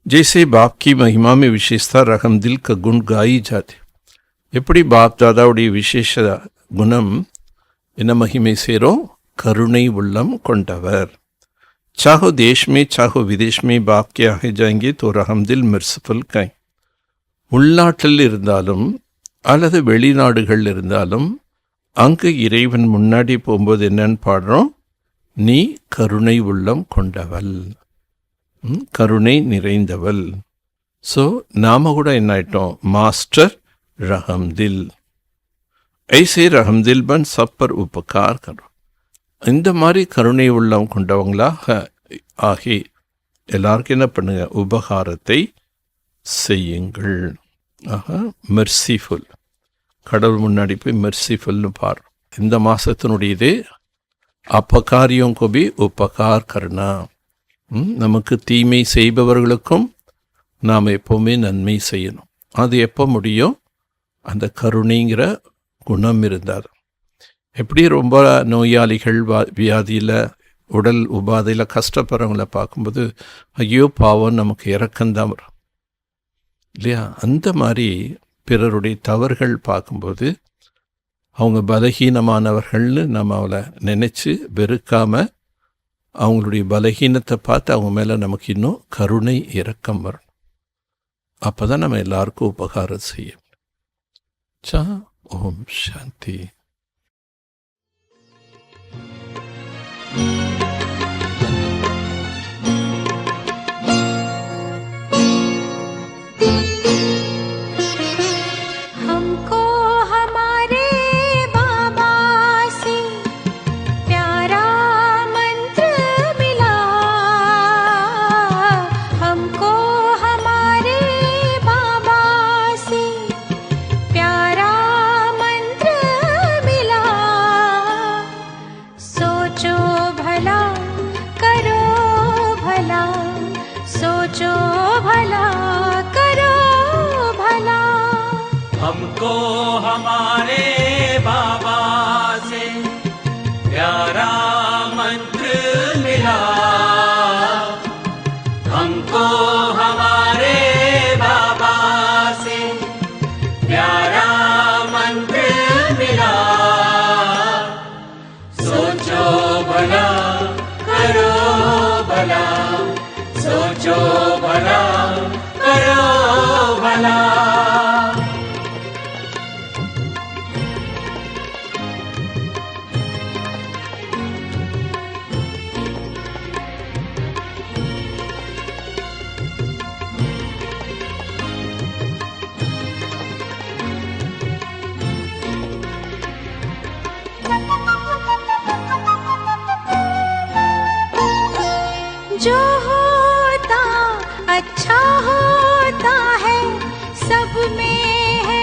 जैसे बाप की महिमा में विशेषता रहम दिल का गुण गाई जाते, எப்படி பாப் தாதாவுடைய விசேஷ குணம் என்ன மகிமை சேரும்? கருணை உள்ளம் கொண்டவர். चाहो देश में चाहो विदेश में बाप के आगे जाएंगे तो रहम दिल मिर्सफुल कहें. உள்நாட்டில் இருந்தாலும் அல்லது வெளிநாடுகள் இருந்தாலும் அங்கு இறைவன் முன்னாடி போகும்போது என்னன்னு பாடுறோம்? நீ கருணை உள்ளம் கொண்டவள், கருணை நிறைந்தவள். ஸோ நாம கூட என்ன ஆயிட்டோம்? மாஸ்டர் ரஹம்தில். ஐசே ரஹம்தில் பன் சப்பர் உபகார் கரும். இந்த மாதிரி கருணை உள்ளம் கொண்டவங்களாக ஆகி எல்லாருக்கும் என்ன பண்ணுங்க? உபகாரத்தை செய்யுங்கள். ஆஹா, மெர்சிஃபுல். கடவுள் முன்னாடி போய் மெர்சிஃபுல்னு பார். இந்த மாதத்தினுடையது அப்பகாரியம் கோபி உபகார் கர்ணா. நமக்கு தீமை செய்பவர்களுக்கும் நாம் எப்போவுமே நன்மை செய்யணும். அது எப்போ முடியும்? அந்த கருணைங்கிற குணம் இருந்தால். எப்படி ரொம்ப நோயாளிகள் வியாதியில் உடல் உபாதையில் கஷ்டப்படுறவங்கள பார்க்கும்போது ஐயோ பாவம், நமக்கு இறக்கம்தான் வரும் இல்லையா? அந்த மாதிரி பிறருடைய தவறுகள் பார்க்கும்போது அவங்க பலகீனமானவர்கள்னு நம்ம அவளை நினச்சி வெறுக்காமல் அவங்களுடைய பலகீனத்தை பார்த்து அவங்க மேலே நமக்கு இன்னும் கருணை இரக்கம் வரணும். அப்போ தான் நம்ம எல்லாருக்கும் உபகாரம் செய்யும். ஓம் சாந்தி. हमको हमारे बाबा से प्यारा मंत्र मिला, हमको हमारे बाबा से प्यारा मंत्र मिला। सोचो भला करो भला, सोचो भला करो भला। जो होता अच्छा होता है, सब में है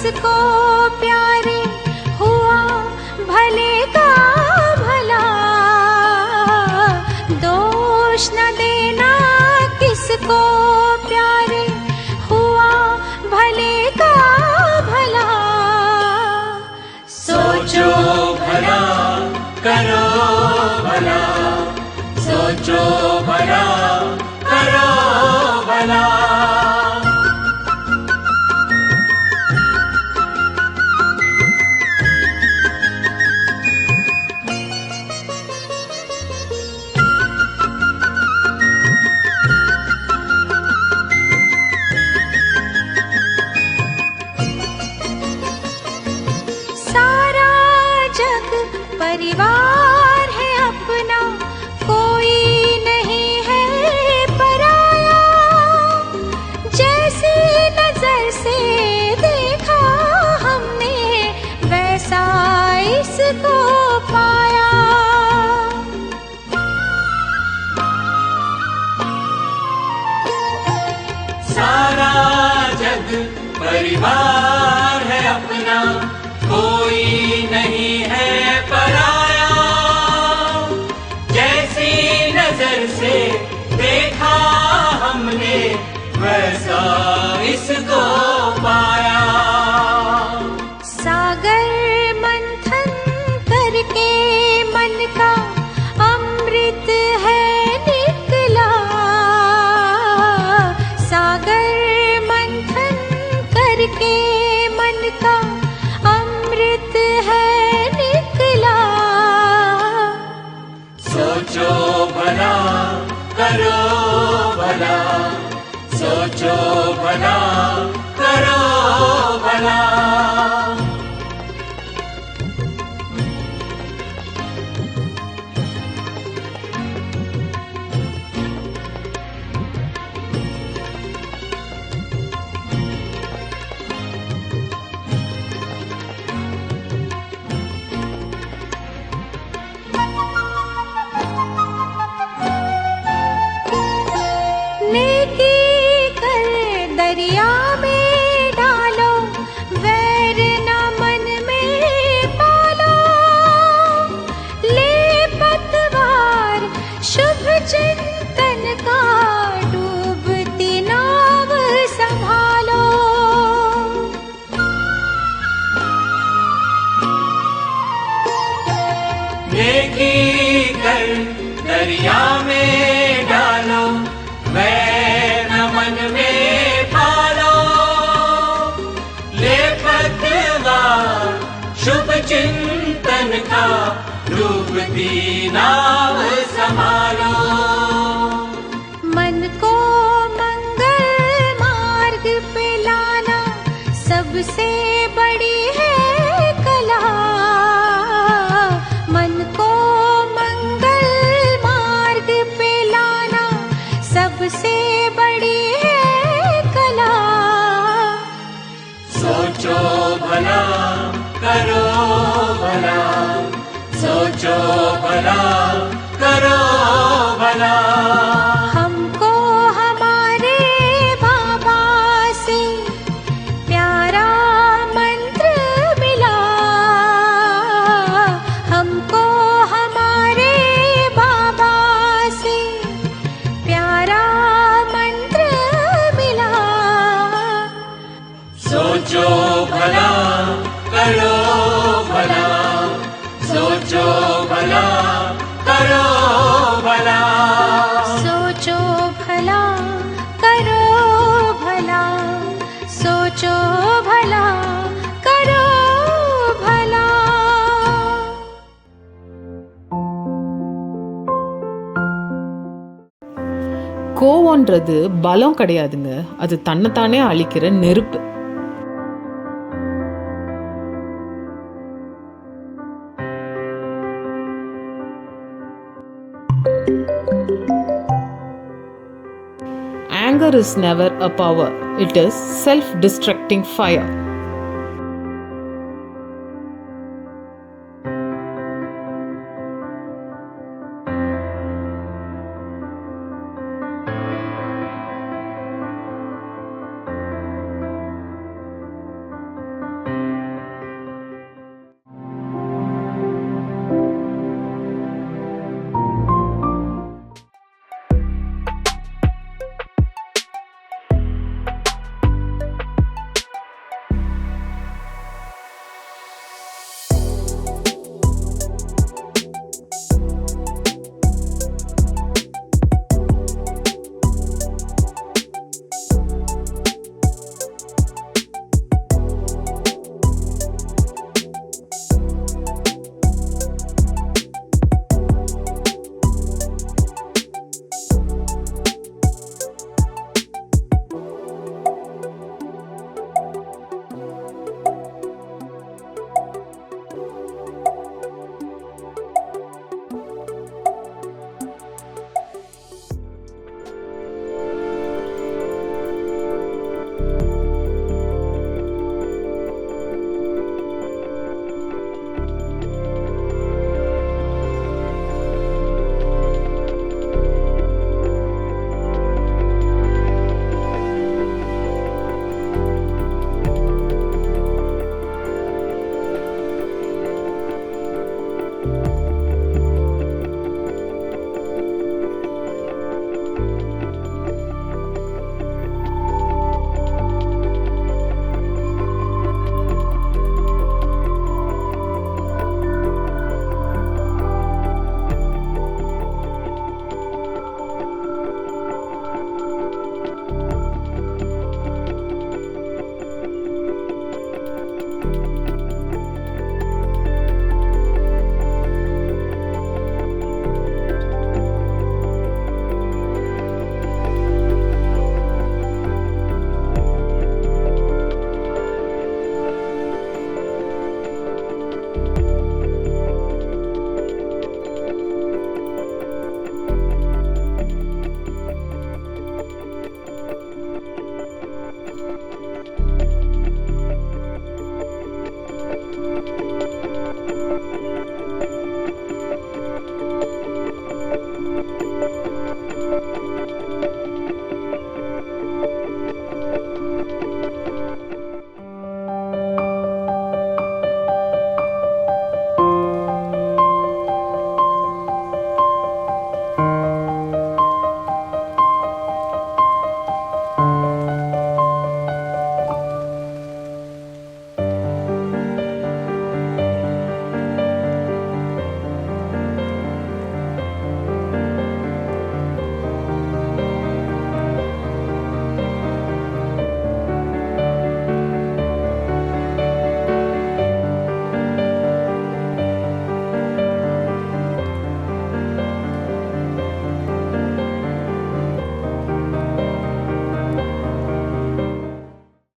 किसको प्यारे हुआ भले का भला, दोष न देना किसको प्यारे हुआ भले का भला। सोचो भला करो भला, सोचो भला करो भला। सारा जग परिवार है अपना, कोई नहीं है पराया। जैसी नजर से देखा हमने वैसा इसको पाया। सारा जग परिवार है अपना, कोई नहीं है पराया। जैसी नजर से देखा हमने वैसा इसको पाया। सागर मंथन करके मन का अमृत है निकला। सागर मंथन करके मन का अमृत है निकला। सोचो भला करो भला, सोचो भला करो भला। नेकी कर दरिया में डालो, वैर न मन में पालो। ले पतवार शुभ चिंतन का, डूबती नाव संभालो। नेकी कर दरिया में डालो, वैर न मन में पालो। ले पतवार शुभ चिंतन का, डूबती नाव संभालो। मन को मंगल मार्ग पे लाना सबसे बड़ी है कला। मन को मंगल मार्ग पे लाना सबसे बड़ी है कला। सोचो भला करो भला, सोचो भला करो भला। हमको हमारे बाबा से प्यारा मंत्र मिला। हमको हमारे बाबा से प्यारा मंत्र मिला। सोचो भला करो भला, सोचो भला करो भला। सोचो भला करो भला, सोचो भला करो भला। கோவம்ன்றது பலம் கிடையாதுங்க, அது தன்னைத்தானே அழிக்கிற நெருப்பு. Anger is never a power, it is self-destructing fire.